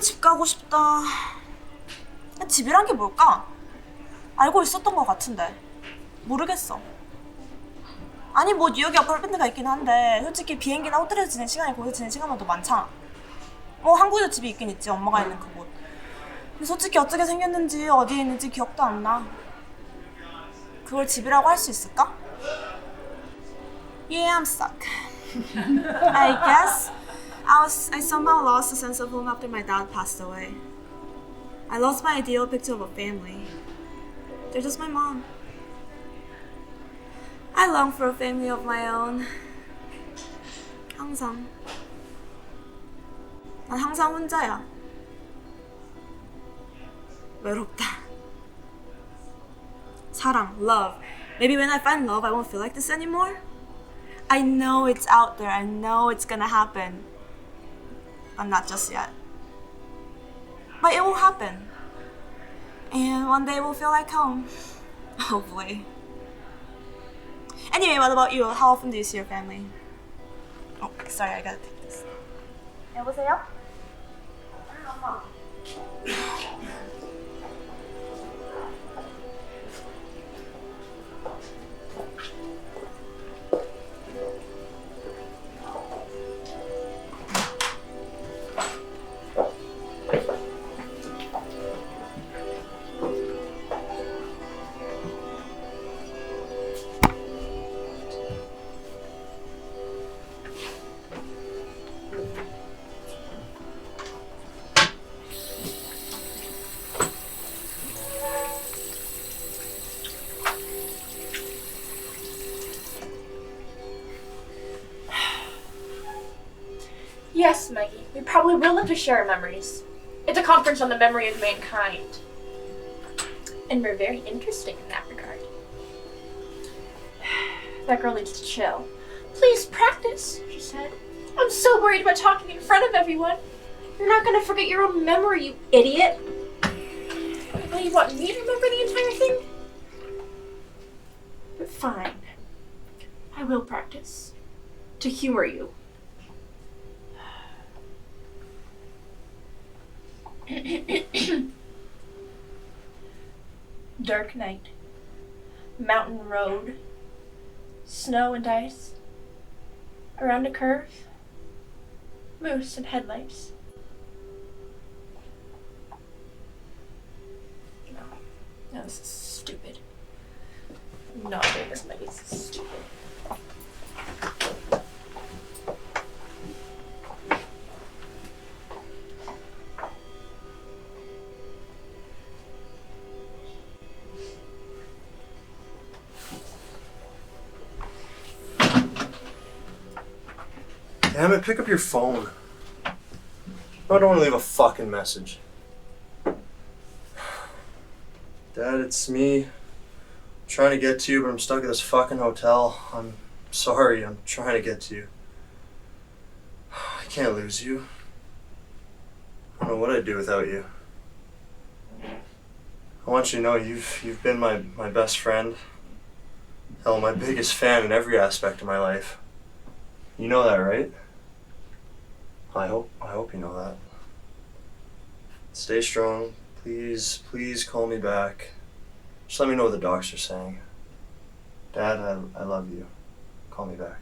집 가고 싶다. 집이란 게 뭘까? 알고 있었던 것 같은데 모르겠어. 아니 뭐 뉴욕에 어파트먼트가 있긴 한데 솔직히 비행기나 호텔에서 지낸 시간이 거기서 지낸 시간보다 많잖아. 뭐 한국에도 집이 있긴 있지, 엄마가 있는 그곳. 근데 솔직히 어떻게 생겼는지 어디에 있는지 기억도 안 나. 그걸 집이라고 할 수 있을까? Yeah, I'm stuck. I guess I somehow lost a sense of home after my dad passed away. I lost my ideal picture of a family. They're just my mom. I long for a family of my own. 항상. 난 항상 혼자야. 외롭다. 사랑, love. Maybe when I find love, I won't feel like this anymore. I know it's out there. I know it's gonna happen. But not just yet. But it will happen. And one day we'll feel like home. Hopefully. Anyway, what about you? How often do you see your family? Oh, sorry, I gotta take this. 여보세요? Yes, Maggie, we probably will live to share our memories. It's a conference on the memory of mankind. And we're very interesting in that regard. That girl needs to chill. Please practice, she said. I'm so worried about talking in front of everyone. You're not gonna forget your own memory, you idiot. Well, you want me to remember the entire thing? But fine. I will practice. To humor you. Dark night. Mountain road. Snow and ice. Around a curve. Moose and headlights. No, this is stupid. I'm not doing this, Maggie. This is stupid. Damn it, pick up your phone. No, I don't want to leave a fucking message. Dad, it's me. I'm trying to get to you, but I'm stuck at this fucking hotel. I'm sorry, I'm trying to get to you. I can't lose you. I don't know what I'd do without you. I want you to know you've been my best friend. Hell, my biggest fan in every aspect of my life. You know that, right? I hope you know that. Stay strong. Please call me back. Just let me know what the docs are saying. Dad, I love you. Call me back.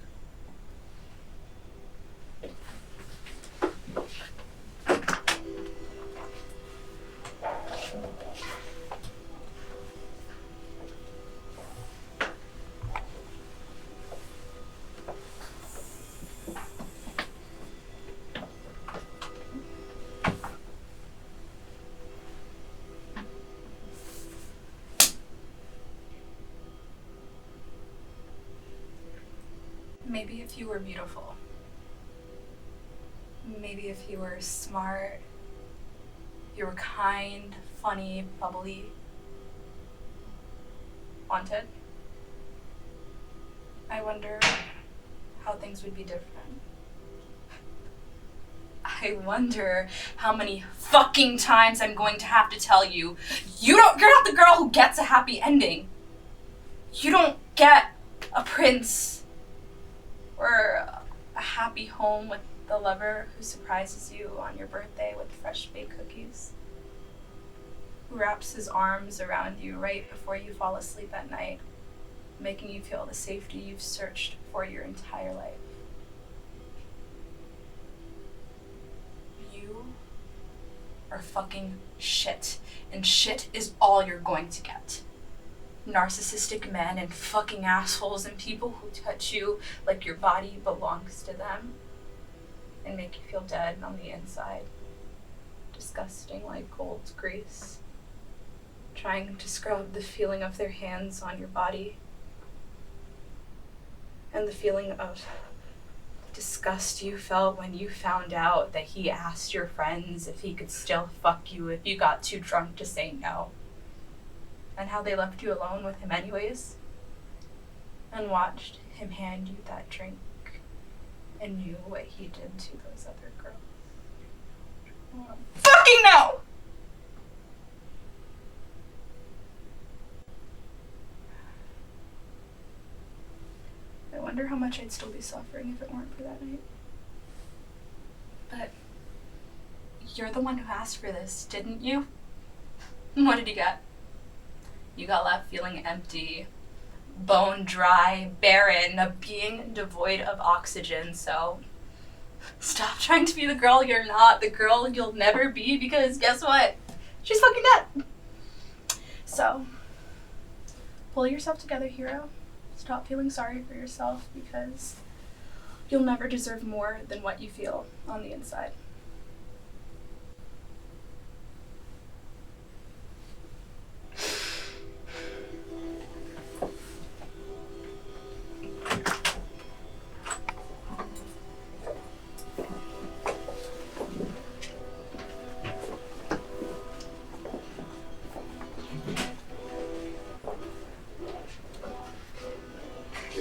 Maybe if you were beautiful. Maybe if you were smart, you were kind, funny, bubbly, wanted. I wonder how things would be different. I wonder how many fucking times I'm going to have to tell you, you're not the girl who gets a happy ending. You don't get a prince or a happy home with the lover who surprises you on your birthday with fresh baked cookies, who wraps his arms around you right before you fall asleep at night, making you feel the safety you've searched for your entire life. You are fucking shit, and shit is all you're going to get. Narcissistic men and fucking assholes and people who touch you like your body belongs to them and make you feel dead on the inside. Disgusting like gold grease. Trying to scrub the feeling of their hands on your body. And the feeling of disgust you felt when you found out that he asked your friends if he could still fuck you if you got too drunk to say no. And how they left you alone with him anyways, and watched him hand you that drink, and knew what he did to those other girls. Fucking no! I wonder how much I'd still be suffering if it weren't for that night. But you're the one who asked for this, didn't you? What did you get? You got left feeling empty, bone dry, barren, a being devoid of oxygen, so stop trying to be the girl you're not, the girl you'll never be, because guess what? She's fucking dead. So, pull yourself together, hero. Stop feeling sorry for yourself, because you'll never deserve more than what you feel on the inside.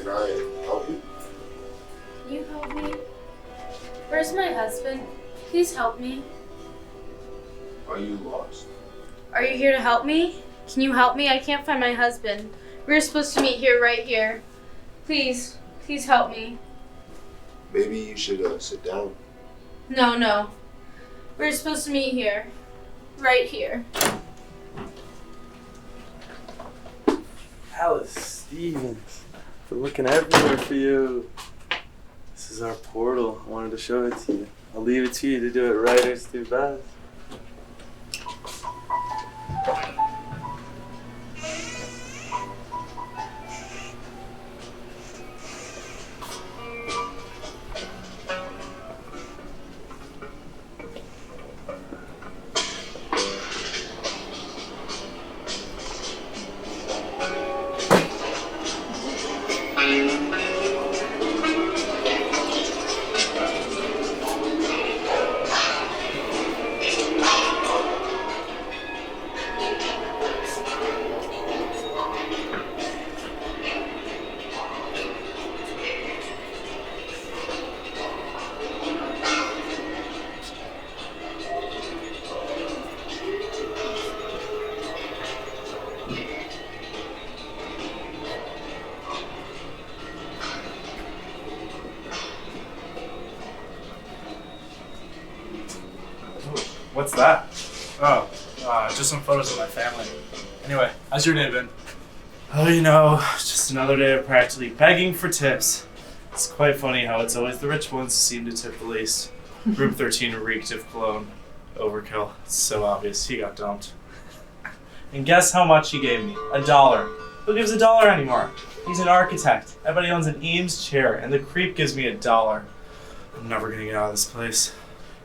Can I help you? Can you help me? Where's my husband? Please help me. Are you lost? Are you here to help me? Can you help me? I can't find my husband. We were supposed to meet here, right here. Please, please help me. Maybe you should sit down. No. We were supposed to meet here. Right here. Alice Stevens. Been looking everywhere for you. This is our portal. I wanted to show it to you. I'll leave it to you to do it right or do best. What's that? Oh, just some photos of my family. Anyway, how's your day been? Oh, you know, just another day of practically begging for tips. It's quite funny how it's always the rich ones who seem to tip the least. Group 13 reeked of cologne. Overkill. It's so obvious. He got dumped. And guess how much he gave me? $1. Who gives $1 anymore? He's an architect. Everybody owns an Eames chair, and the creep gives me $1. I'm never gonna get out of this place.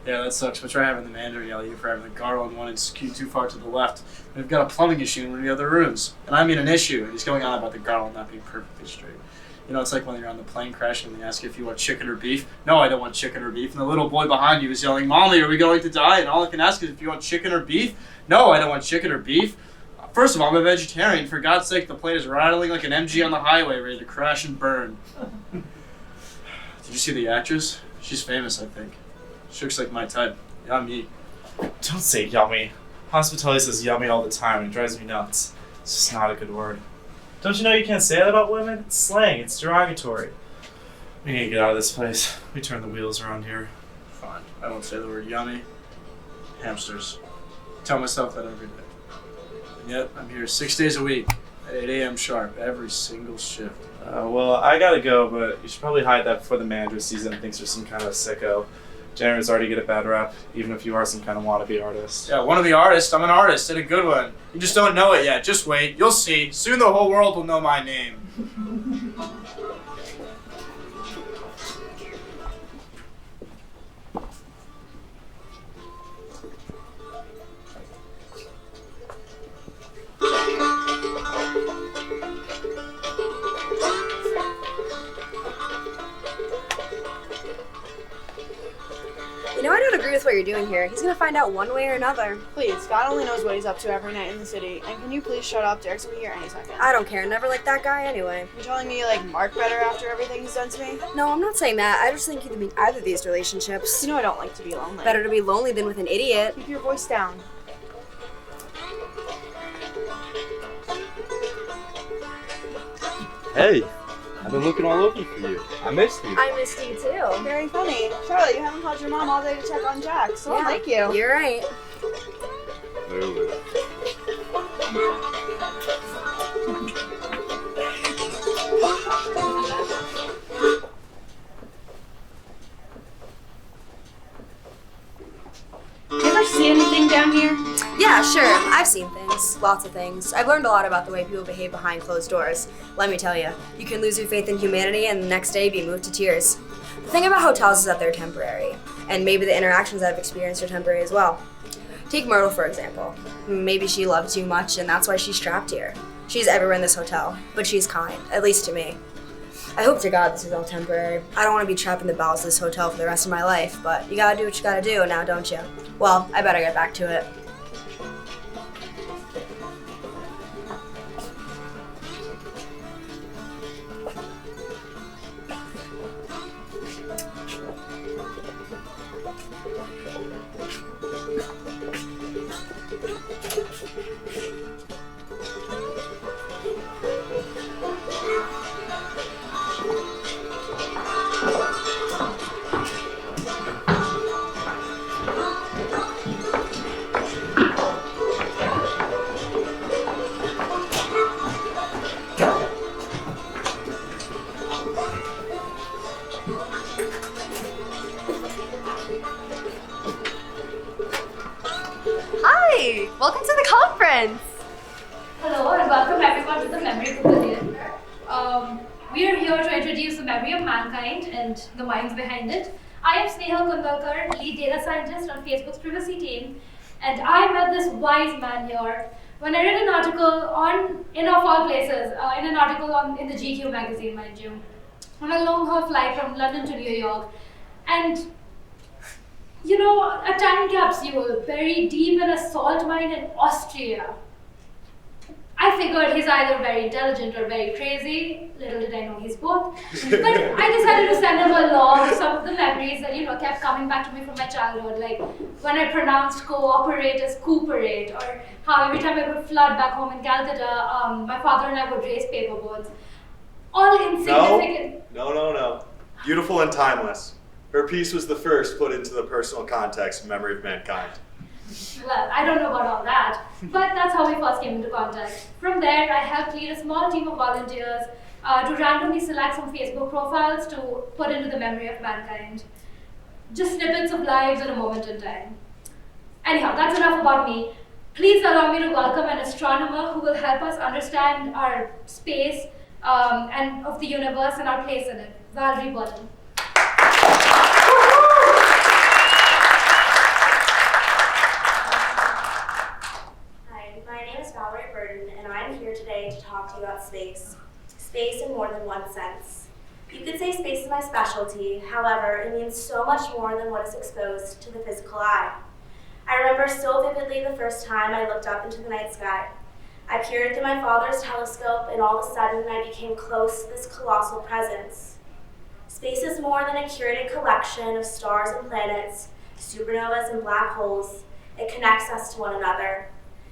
Yeah, that sucks. But try having the manager yell at you for having the garland one inch skew too far to the left. We've got a plumbing issue in one of the other rooms. And I mean an issue. And he's going on about the garland not being perfectly straight. You know, it's like when you're on the plane crashing and they ask you if you want chicken or beef. No, I don't want chicken or beef. And the little boy behind you is yelling, "Mommy, are we going to die?" And all I can ask is if you want chicken or beef. No, I don't want chicken or beef. First of all, I'm a vegetarian. For God's sake, the plane is rattling like an MG on the highway, ready to crash and burn. Did you see the actress? She's famous, I think. She looks like my type. Yummy. Don't say yummy. Hospitality says yummy all the time and it drives me nuts. It's just not a good word. Don't you know you can't say that about women? It's slang. It's derogatory. We need to get out of this place. We turn the wheels around here. Fine. I won't say the word yummy. Hamsters. Tell myself that every day. And yet, I'm here 6 days a week at 8 a.m. sharp, every single shift. Well, I gotta go, but you should probably hide that before the manager sees it and thinks you're some kind of sicko. Janitors already get a bad rap, even if you are some kind of wannabe artist. Yeah, wannabe artist? I'm an artist, and a good one. You just don't know it yet. Just wait. You'll see. Soon the whole world will know my name. You know, I don't agree with what you're doing here. He's gonna find out one way or another. Please, God only knows what he's up to every night in the city. And can you please shut up? Derek's gonna be here any second. I don't care. Never liked that guy anyway. You're telling me you like Mark better after everything he's done to me? No, I'm not saying that. I just think you could be in either of these relationships. You know I don't like to be lonely. Better to be lonely than with an idiot. Keep your voice down. Hey, I've been looking all over for you. I missed you. I missed you too. Very funny. Charlotte, you haven't called your mom all day to check on Jack, so Yeah, thank you. You're right. You ever see anything down here? Yeah, sure. I've seen things. Lots of things. I've learned a lot about the way people behave behind closed doors. Let me tell you, you can lose your faith in humanity and the next day be moved to tears. The thing about hotels is that they're temporary, and maybe the interactions I've experienced are temporary as well. Take Myrtle, for example. Maybe she loved too much, and that's why she's trapped here. She's everywhere in this hotel, but she's kind, at least to me. I hope to God this is all temporary. I don't want to be trapped in the bowels of this hotel for the rest of my life, but you gotta do what you gotta do now, don't you? Well, I better get back to it. Conference. Hello and welcome everyone to the Memory Pavilion. We are here to introduce the memory of mankind and the minds behind it. I am Sneha Kundalkar, lead data scientist on Facebook's privacy team, and I met this wise man here when I read an article in of all places, in an article in the GQ magazine, mind you, on a long-haul flight from London to New York. And you know, a time capsule buried deep in a salt mine in Austria. I figured he's either very intelligent or very crazy. Little did I know he's both. But I decided to send him along some of the memories that, kept coming back to me from my childhood, like when I pronounced cooperate as cooperate, or how every time I would flood back home in Calcutta, my father and I would race paperboards. All insignificant. No. Beautiful and timeless. Her piece was the first put into the personal context of Memory of Mankind. Well, I don't know about all that, but that's how we first came into contact. From there, I helped lead a small team of volunteers to randomly select some Facebook profiles to put into the Memory of Mankind. Just snippets of lives at a moment in time. Anyhow, that's enough about me. Please allow me to welcome an astronomer who will help us understand our space and of the universe and our place in it, Valerie Burton. My name is Valerie Burton, and I'm here today to talk to you about space. Space in more than one sense. You could say space is my specialty, however, it means so much more than what is exposed to the physical eye. I remember so vividly the first time I looked up into the night sky. I peered through my father's telescope, and all of a sudden I became close to this colossal presence. Space is more than a curated collection of stars and planets, supernovas and black holes. It connects us to one another.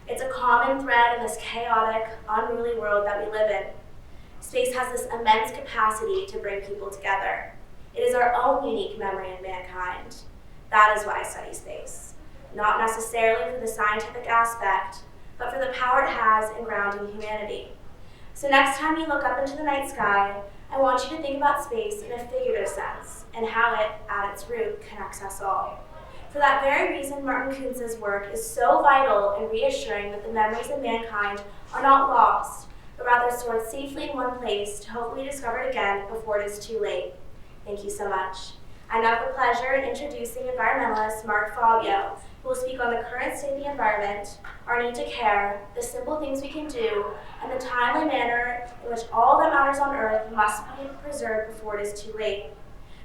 It's a common thread in this chaotic, unruly world that we live in. Space has this immense capacity to bring people together. It is our own unique memory of mankind. That is why I study space. Not necessarily for the scientific aspect, but for the power it has in grounding humanity. So next time you look up into the night sky, I want you to think about space in a figurative sense and how it, at its root, connects us all. For that very reason, Martin Kunz's work is so vital and reassuring that the memories of mankind are not lost, but rather stored safely in one place to hopefully be discovered again before it is too late. Thank you so much. I now have the pleasure in introducing environmentalist Mark Fabio, who will speak on the current state of the environment, our need to care, the simple things we can do, and the timely manner in which all that matters on Earth must be preserved before it is too late.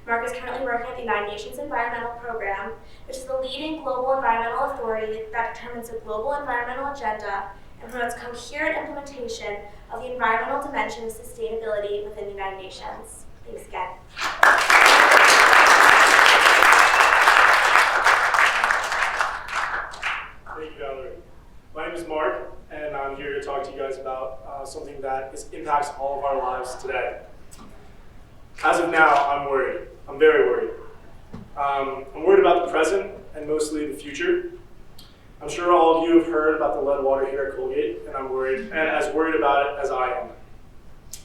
Mark is currently working at the United Nations Environmental Program, which is the leading global environmental authority that determines the global environmental agenda and promotes coherent implementation of the environmental dimension of sustainability within the United Nations. Thanks again. Thank you, Valerie. My name is Mark, and I'm here to talk to you guys about something that impacts all of our lives today. As of now, I'm worried. I'm very worried. I'm worried about the present and mostly the future. I'm sure all of you have heard about the lead water here at Colgate, and I'm worried, and as worried about it as I am.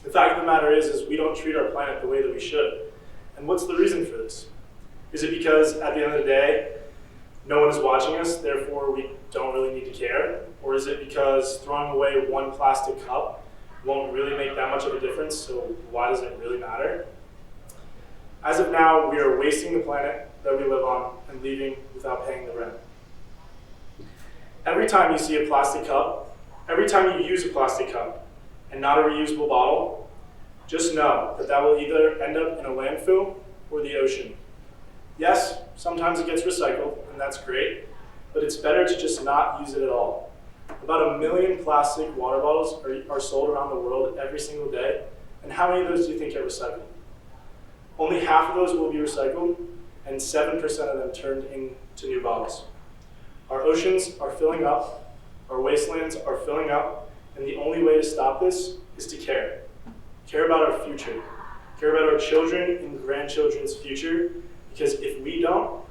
The fact of the matter is we don't treat our planet the way that we should. And what's the reason for this? Is it because at the end of the day, no one is watching us, therefore we don't really need to care? Or is it because throwing away one plastic cup won't really make that much of a difference, so why does it really matter? As of now, we are wasting the planet that we live on and leaving without paying the rent. Every time you see a plastic cup, every time you use a plastic cup and not a reusable bottle, just know that that will either end up in a landfill or the ocean. Yes, sometimes it gets recycled, and that's great, but it's better to just not use it at all. About 1 million plastic water bottles are sold around the world every single day, and how many of those do you think get recycled? Only half of those will be recycled, and 7% of them turned into new bottles. Our oceans are filling up, our wastelands are filling up, and the only way to stop this is to care. Care about our future. Care about our children and grandchildren's future, because if we don't,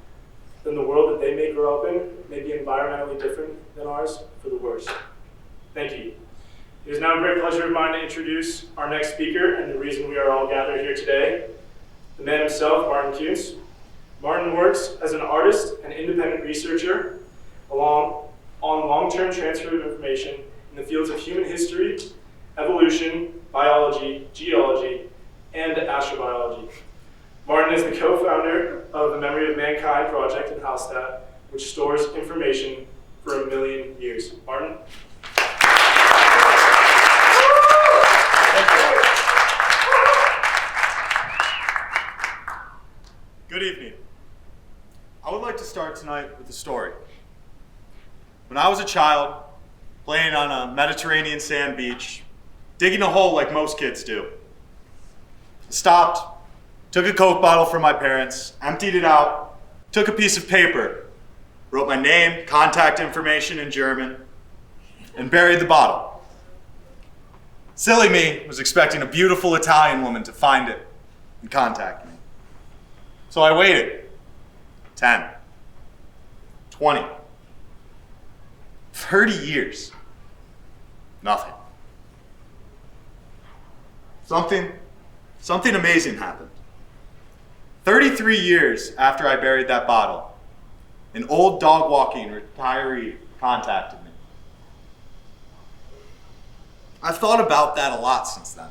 then the world that they may grow up in may be environmentally different than ours for the worse. Thank you. It is now a great pleasure of mine to introduce our next speaker and the reason we are all gathered here today, the man himself, Martin Kuntz. Martin works as an artist and independent researcher along on long-term transfer of information in the fields of human history, evolution, biology, geology, and astrobiology. Martin is the co-founder of the Memory of Mankind project in Hallstatt, which stores information for 1 million years. Martin? Good evening. I would like to start tonight with a story. When I was a child, playing on a Mediterranean sand beach, digging a hole like most kids do, I stopped, took a Coke bottle from my parents, emptied it out, took a piece of paper, wrote my name, contact information in German, and buried the bottle. Silly me was expecting a beautiful Italian woman to find it and contact me. So I waited. 10, 20, 30 years. Nothing. Something amazing happened. 33 years after I buried that bottle, an old dog walking retiree contacted me. I've thought about that a lot since then.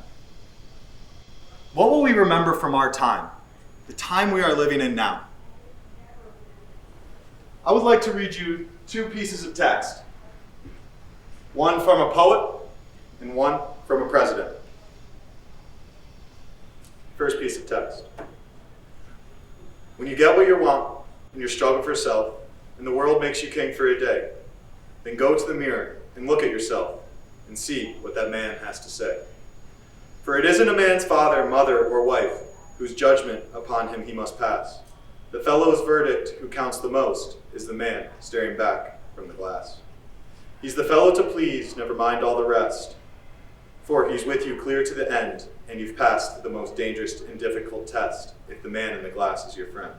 What will we remember from our time, the time we are living in now? I would like to read you 2 pieces of text. One from a poet and one from a president. First piece of text. When you get what you want and you're struggling for self, and the world makes you king for a day, then go to the mirror and look at yourself and see what that man has to say. For it isn't a man's father, mother, or wife whose judgment upon him he must pass. The fellow's verdict who counts the most is the man staring back from the glass. He's the fellow to please, never mind all the rest, for he's with you clear to the end, and you've passed the most dangerous and difficult test if the man in the glass is your friend.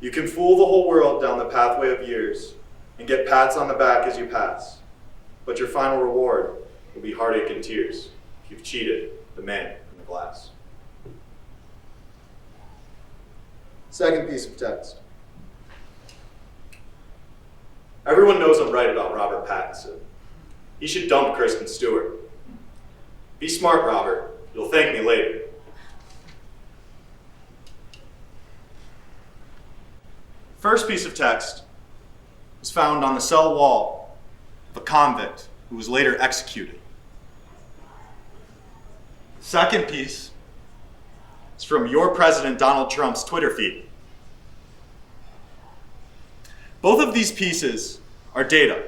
You can fool the whole world down the pathway of years and get pats on the back as you pass, but your final reward will be heartache and tears if you've cheated the man in the glass. Second piece of text. Everyone knows I'm right about Robert Pattinson. He should dump Kristen Stewart. Be smart, Robert. You'll thank me later. First piece of text was found on the cell wall of a convict who was later executed. Second piece is from your President Donald Trump's Twitter feed. Both of these pieces are data.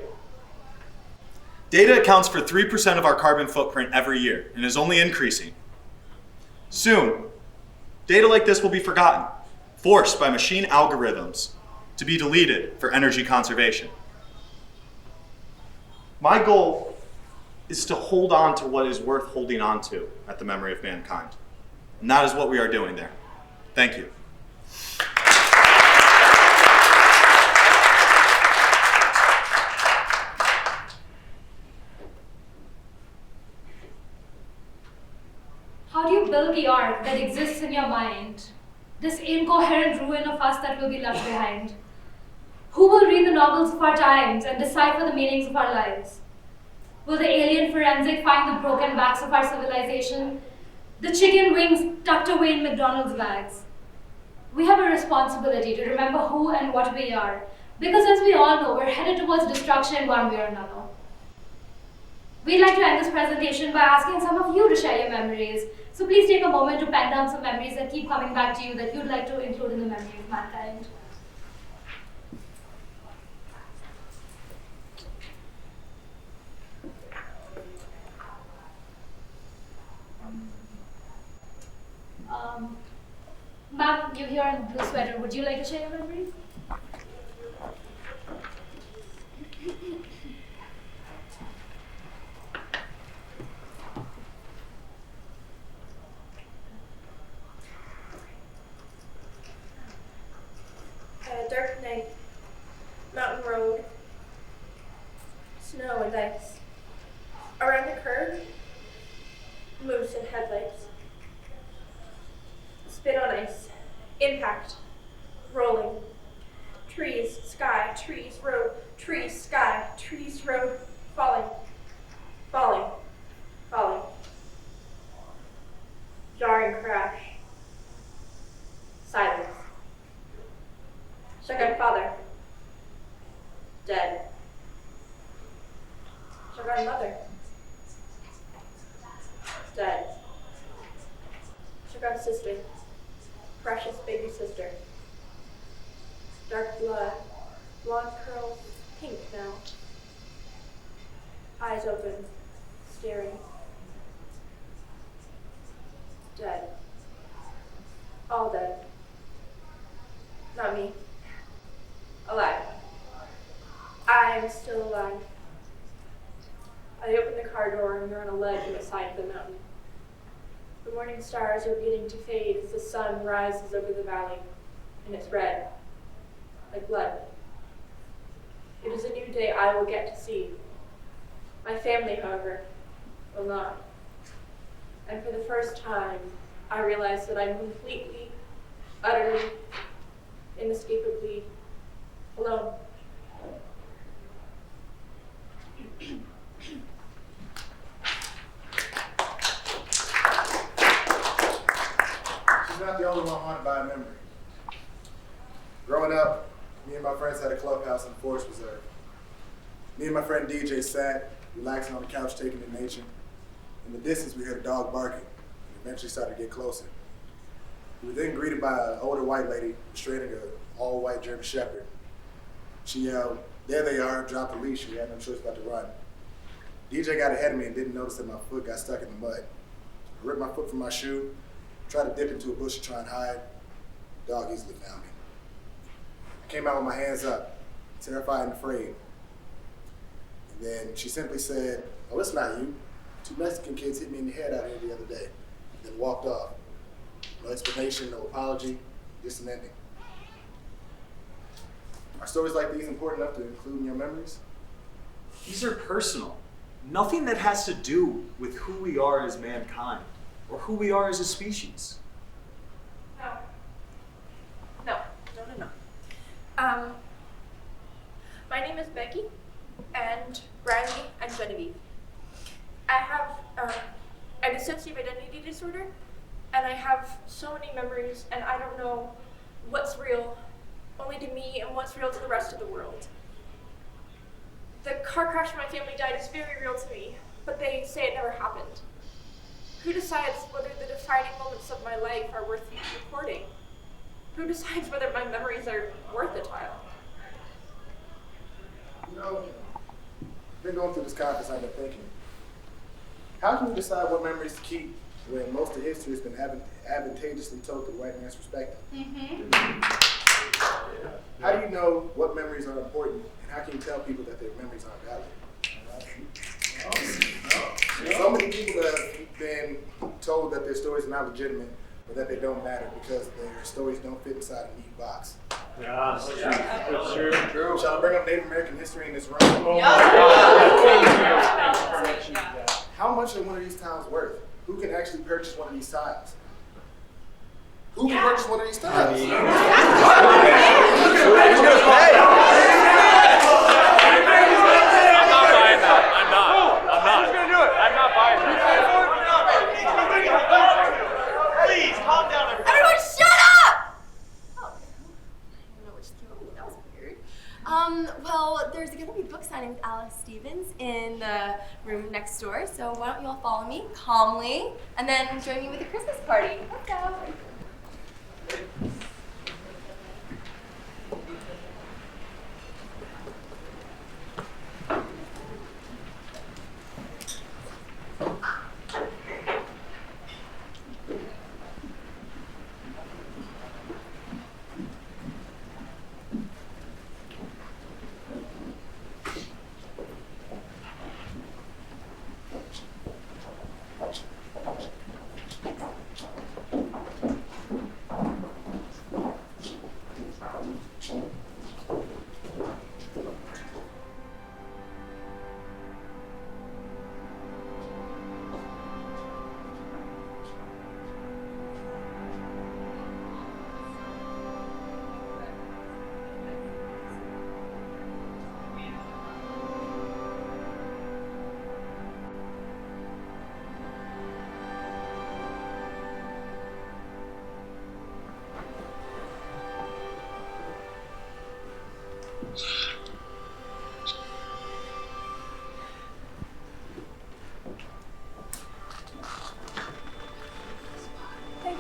Data accounts for 3% of our carbon footprint every year and is only increasing. Soon, data like this will be forgotten, forced by machine algorithms to be deleted for energy conservation. My goal is to hold on to what is worth holding on to at the Memory of Mankind. And that is what we are doing there. Thank you. How do you build the art that exists in your mind? This incoherent ruin of us that will be left behind. Who will read the novels of our times and decipher the meanings of our lives? Will the alien forensic find the broken backs of our civilization? The chicken wings tucked away in McDonald's bags? We have a responsibility to remember who and what we are, because as we all know, we're headed towards destruction in one way or another. We'd like to end this presentation by asking some of you to share your memories. So please take a moment to pen down some memories that keep coming back to you that you'd like to include in the memory of mankind. Ma'am, you're here in the blue sweater. Would you like to share your memories? Dark night, mountain road, snow and ice. Around the curve, moves and headlights. Spin on ice, impact, rolling, Trees, sky, trees, road, trees, sky, trees, road, falling, falling, falling. Jarring crash. Silence. Shotgun father. Dead. Shotgun mother. Dead. Shotgun sister. Precious baby sister. Dark blood. Blonde curls. Pink now. Eyes open. Staring. Dead. All dead. Not me. Alive. I'm still alive. I open the car door and we're on a ledge on the side of the mountain. The morning stars are beginning to fade as the sun rises over the valley, and it's red, like blood. It is a new day I will get to see. My family, however, will not. And for the first time, I realize that I'm completely, utterly, inescapably alone. She's not the only one haunted by a memory. Growing up, me and my friends had a clubhouse in the Forest Reserve. Me and my friend DJ sat, relaxing on the couch, taking in nature. In the distance, we heard a dog barking, and eventually started to get closer. We were then greeted by an older white lady restraining an all-white German Shepherd. She yelled, "There they are," dropped the leash. We had no choice but to run. DJ got ahead of me and didn't notice that my foot got stuck in the mud. I ripped my foot from my shoe, tried to dip into a bush to try and hide. The dog easily found me. I came out with my hands up, terrified and afraid. And then she simply said, "Oh, it's not you. 2 Mexican kids hit me in the head out here the other day," and then walked off. No explanation, no apology, just an ending. Are stories like these important enough to include in your memories? These are personal. Nothing that has to do with who we are as mankind or who we are as a species. No. My name is Becky, and Riley, and Genevieve. I have an dissociative identity disorder, and I have so many memories, and I don't know what's real only to me and what's real to the rest of the world. The car crash my family died is very real to me, but they say it never happened. Who decides whether the defining moments of my life are worth recording? Who decides whether my memories are worth a tile? You know, I've been going through this conference, I've been thinking, how can we decide what memories to keep when most of history has been advantageously told through the white man's perspective? How do you know what memories are important, and how can you tell people that their memories aren't valid? So many people have been told that their stories are not legitimate, or that they don't matter because their stories don't fit inside a neat box. Yeah, that's true. Shall I bring up Native American history in this room? How much are one of these tiles worth? Who can actually purchase one of these tiles? Who can purchase one of these tiles? Who's gonna pay? I'm not buying that. I'm not. Who's gonna do it? I'm not buying that. Please, calm down, everybody. Everyone shut up! Oh, I don't know what just came up with. That was weird. Well, there's gonna be book signing with Alex Stevens in the room next door, so why don't you all follow me calmly and then join me with the Christmas party. Let's go.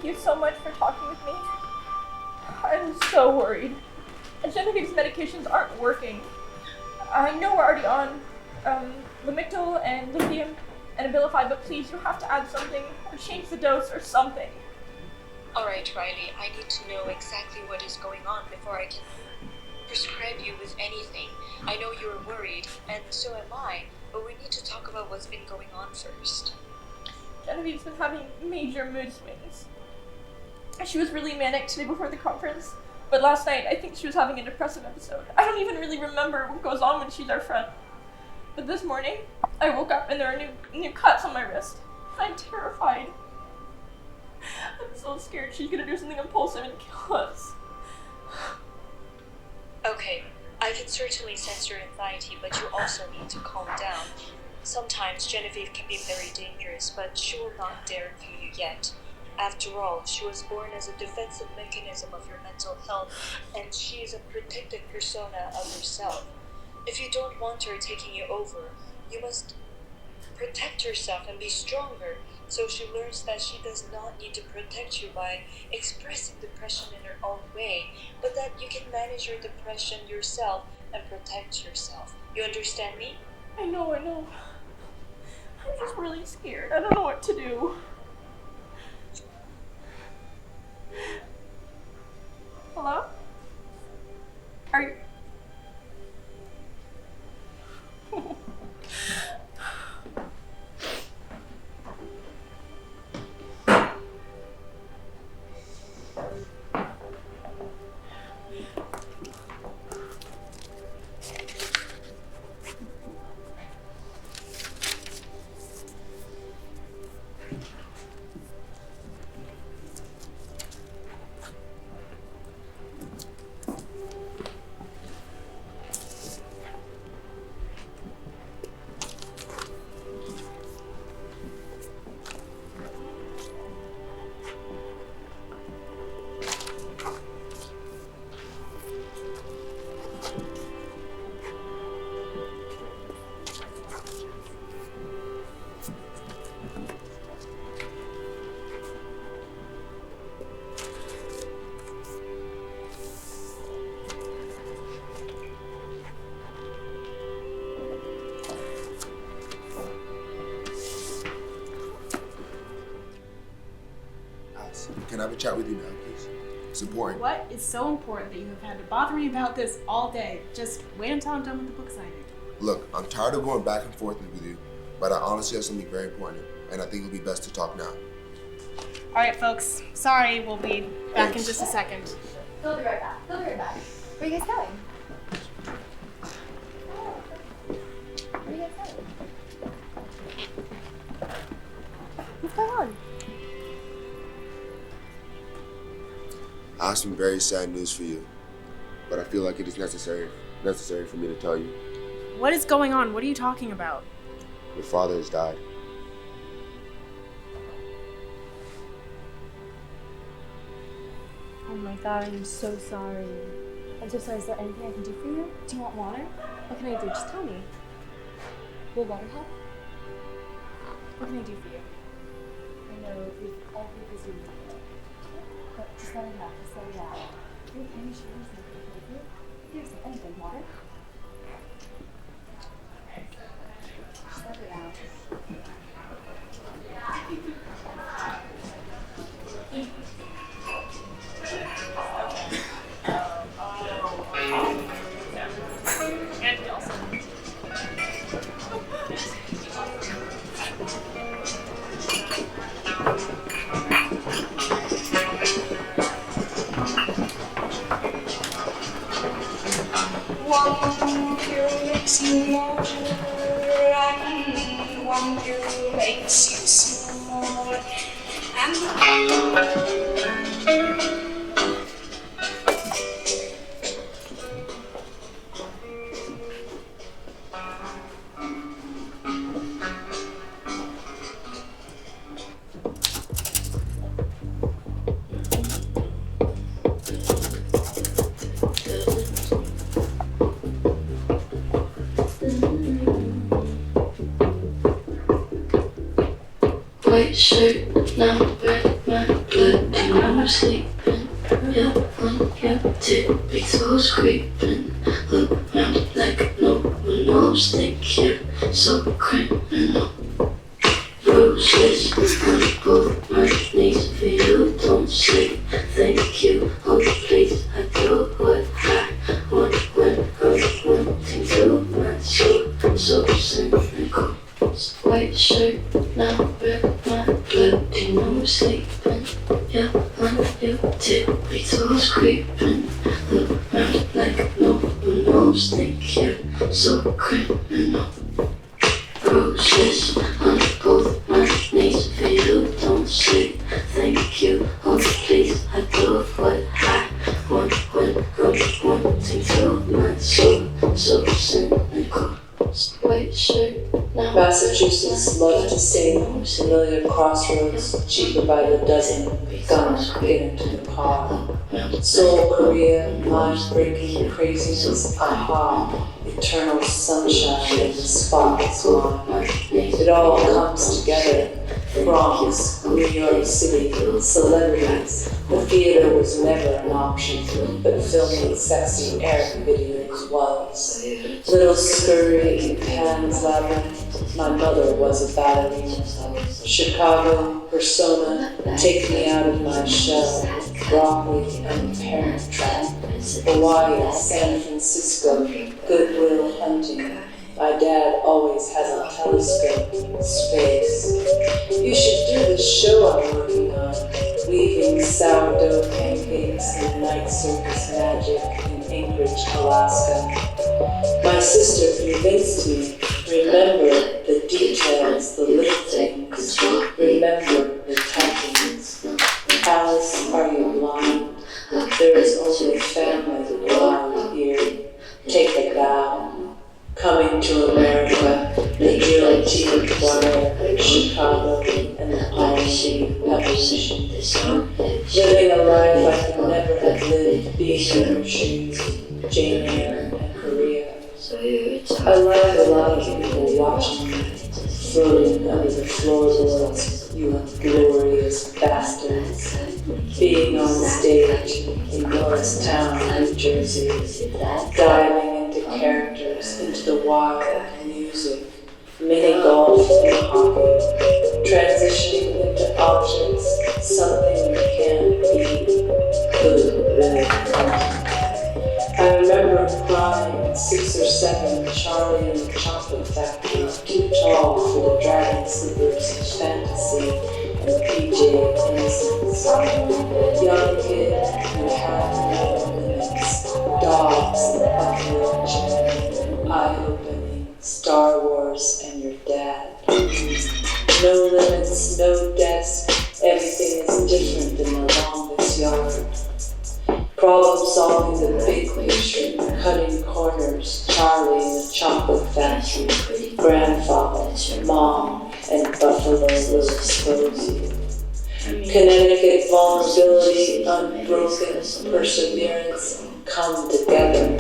you so much for talking with me. I'm so worried. Genevieve's medications aren't working. I know we're already on Lamictal and lithium and Abilify, but please, you have to add something or change the dose or something. Alright, Riley, I need to know exactly what is going on before I can prescribe you with anything. I know you're worried, and so am I, but we need to talk about what's been going on first. Genevieve's been having major mood swings. She was really manic today before the conference, but last night I think she was having a depressive episode. I don't even really remember what goes on when she's our friend. But this morning, I woke up and there are new cuts on my wrist. I'm terrified. I'm so scared she's gonna do something impulsive and kill us. Okay, I can certainly sense your anxiety, but you also need to calm down. Sometimes Genevieve can be very dangerous, but she will not dare kill you yet. After all, she was born as a defensive mechanism of your mental health, and she is a protective persona of herself. If you don't want her taking you over, you must protect yourself and be stronger, so she learns that she does not need to protect you by expressing depression in her own way, but that you can manage your depression yourself and protect yourself. You understand me? I know. I'm just really scared. I don't know what to do. Hello? Are you... Can I have a chat with you now, please? It's important. What is so important that you have had to bother me about this all day? Just wait until I'm done with the book signing. Look, I'm tired of going back and forth with you, but I honestly have something very important, and I think it would be best to talk now. All right, folks. Sorry, we'll be back in just a second. They'll be right back. Where are you guys going? Where are you guys going? What's going on? I have some very sad news for you, but I feel like it is necessary for me to tell you. What is going on? What are you talking about? Your father has died. Oh my god, I'm so sorry. I'm so sorry. Is there anything I can do for you? Do you want water? What can I do? Just tell me. Will water help? What can I do for you? I know we've all been busy with it. But just let it out. Just let it out. Are you sure there's nothing I can do? There's anything. Water? Just let it out. One pill makes you larger, and one pill makes you small. White shirt, now with my blood. when we're sleeping. Yeah, yeah, tidbits goes creeping. Look around like no one knows. Think you're so criminal. Roses on both my knees for you. Don't say thank you. Oh please, I do what I want when I'm wanting to. My soul so cynical. White shirt now, red my bloody nose sleeping. Yeah, on your tidbits goes creeping. Look around like no one knows. Think you're so criminal. Roses on both my knees for you. Don't say thank you. Oh please, I do what I want when I'm wanting to. My soul so cynical. White shirt now. Massachusetts loved to sing familiar crossroads, cheaper by the dozen, guns hidden to the car. Seoul, Korea, mind-breaking craziness, aha, eternal sunshine in the spotless mind. It all comes together. Bronx, New York City, celebrities. The theater was never an option, but filming sexy Eric videos was. Little scurry in Pan's Labyrinth, my mother was a ballerina. Chicago, Persona, take me out of my shell. Broccoli and Parent Trap. Hawaii, San Francisco, Goodwill Hunting. My dad always has a telescope. Space. You should do the show I'm working on. Weaving sourdough pancakes and night circus magic in Anchorage, Alaska. My sister convinced me, remember the details, the little things. Remember the touchings. Alice, are you blind? There is only family around here. Take a bow. Coming to America, the Juneteenth choir, Chicago, and the Palm Evolution. Living a life I could never have lived, being in her shoes, Jane Eyre and Korea. I like a lot of people watching me, floating under the floorboards, you glorious bastards. Being on stage in Norristown, New Jersey, diving into characters, into the wild music, mini golf and hockey, transitioning into objects, something you can't be, good. I remember crying at 6 or 7, Charlie in the Chocolate Factory, too tall for the dragon slippers of fantasy and PJ innocence. Young kid who had no limits, dogs and buffalo, eye-opening, Star Wars and your dad. No limits, no desk, everything is different in the longest yard. Problem solving the big picture, cutting corners, Charlie in the Chocolate Factory, grandfather, mom, and Buffalo will expose you. Connecticut vulnerability, unbroken perseverance come together.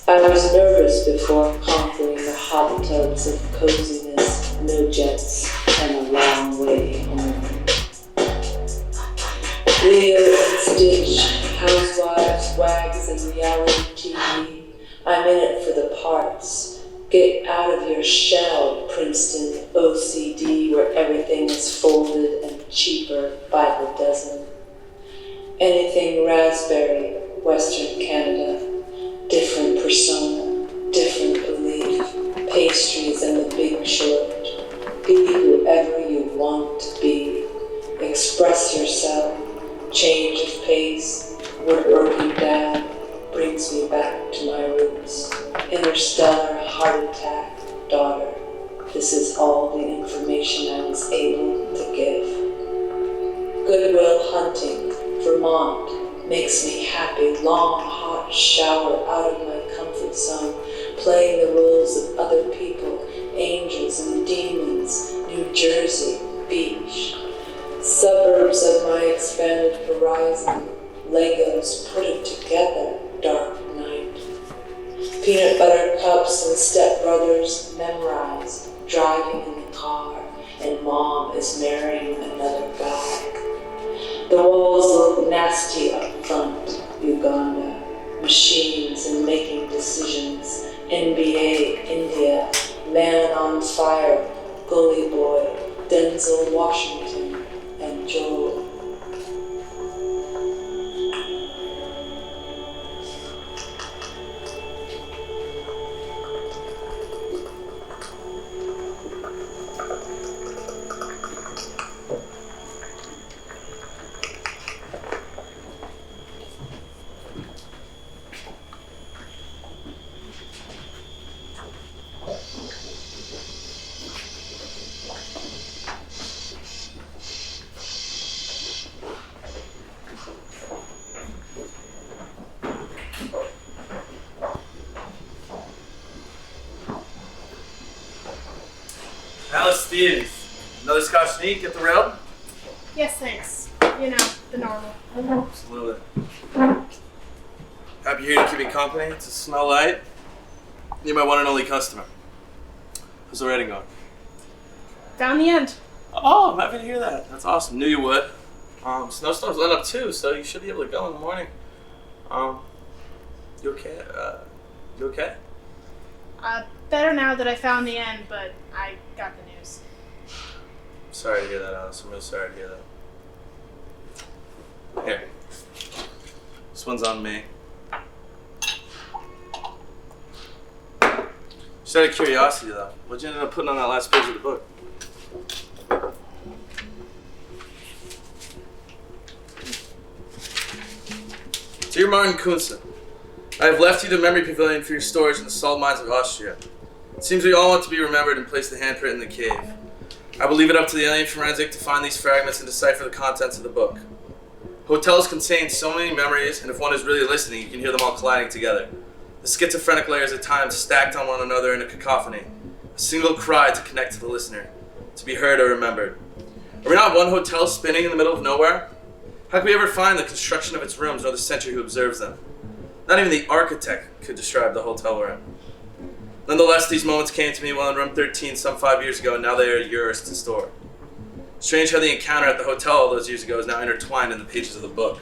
I was nervous before conquering the hot tubs of coziness, no jets, and a long way home. Leo and Stitch, housewives, wags, and reality TV. I'm in it for the parts. Get out of your shell, Princeton, OCD, where everything is folded and cheaper by the dozen. Anything raspberry, Western Canada. Different persona, different belief. Pastries and the Big Short. Be whoever you want to be. Express yourself. Change of pace. Working dad brings me back to my roots. Interstellar heart attack, daughter. This is all the information I was able to give. Goodwill Hunting, Vermont, makes me happy. Long, hot shower out of my comfort zone, playing the roles of other people, angels and demons. New Jersey, beach. Suburbs of my expanded horizon. Legos put it together, dark night. Peanut butter cups and stepbrothers memorized, driving in the car, and mom is marrying another guy. The walls Alice Stevens. Another Scotch neat, get the rub? Yes, thanks. You know, the normal. Absolutely. Happy here to keep me company. It's a smell light. You're my one and only customer. How's the writing going? Down the end. Oh, I'm happy to hear that. That's awesome. Knew you would. Snowstorm's letting up too, so you should be able to go in the morning. You okay? You okay? Better now that I found the end, but I got the news. Sorry to hear that, Alice. I'm really sorry to hear that. Here. This one's on me. Just out of curiosity, though, what'd you end up putting on that last page of the book? Dear Martin Kunze, I have left you the memory pavilion for your storage in the salt mines of Austria. It seems we all want to be remembered and place the handprint in the cave. I will leave it up to the alien forensic to find these fragments and decipher the contents of the book. Hotels contain so many memories, and if one is really listening, you can hear them all colliding together. The schizophrenic layers at times stacked on one another in a cacophony. A single cry to connect to the listener, to be heard or remembered. Are we not one hotel spinning in the middle of nowhere? How can we ever find the construction of its rooms nor the sentry who observes them? Not even the architect could describe the hotel we're in. Nonetheless, these moments came to me while in room 13 some 5 years ago, and now they are yours to store. Strange how the encounter at the hotel all those years ago is now intertwined in the pages of the book.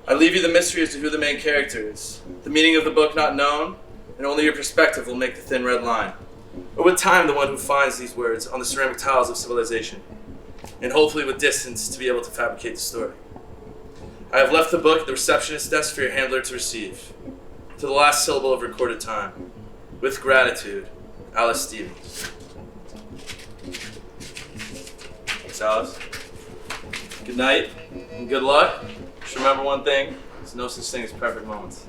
I leave you the mystery as to who the main character is. The meaning of the book not known, and only your perspective will make the thin red line. But with time, the one who finds these words on the ceramic tiles of civilization, and hopefully with distance to be able to fabricate the story. I have left the book at the receptionist's desk for your handler to receive. To the last syllable of recorded time. With gratitude, Alice Stevens. Thanks, Alice. Good night and good luck. Just remember one thing, there's no such thing as perfect moments.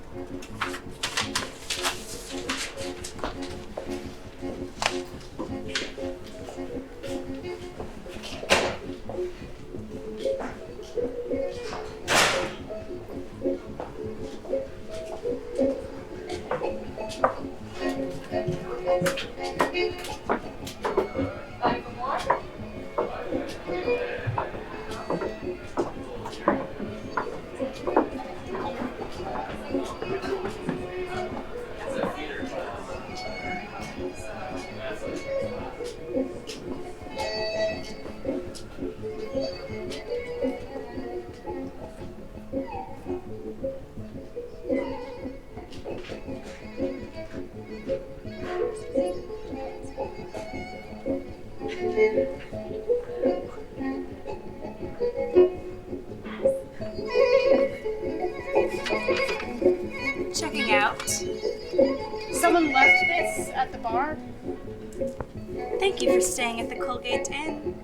Checking out. Someone left this at the bar. Thank you for staying at the Colgate Inn.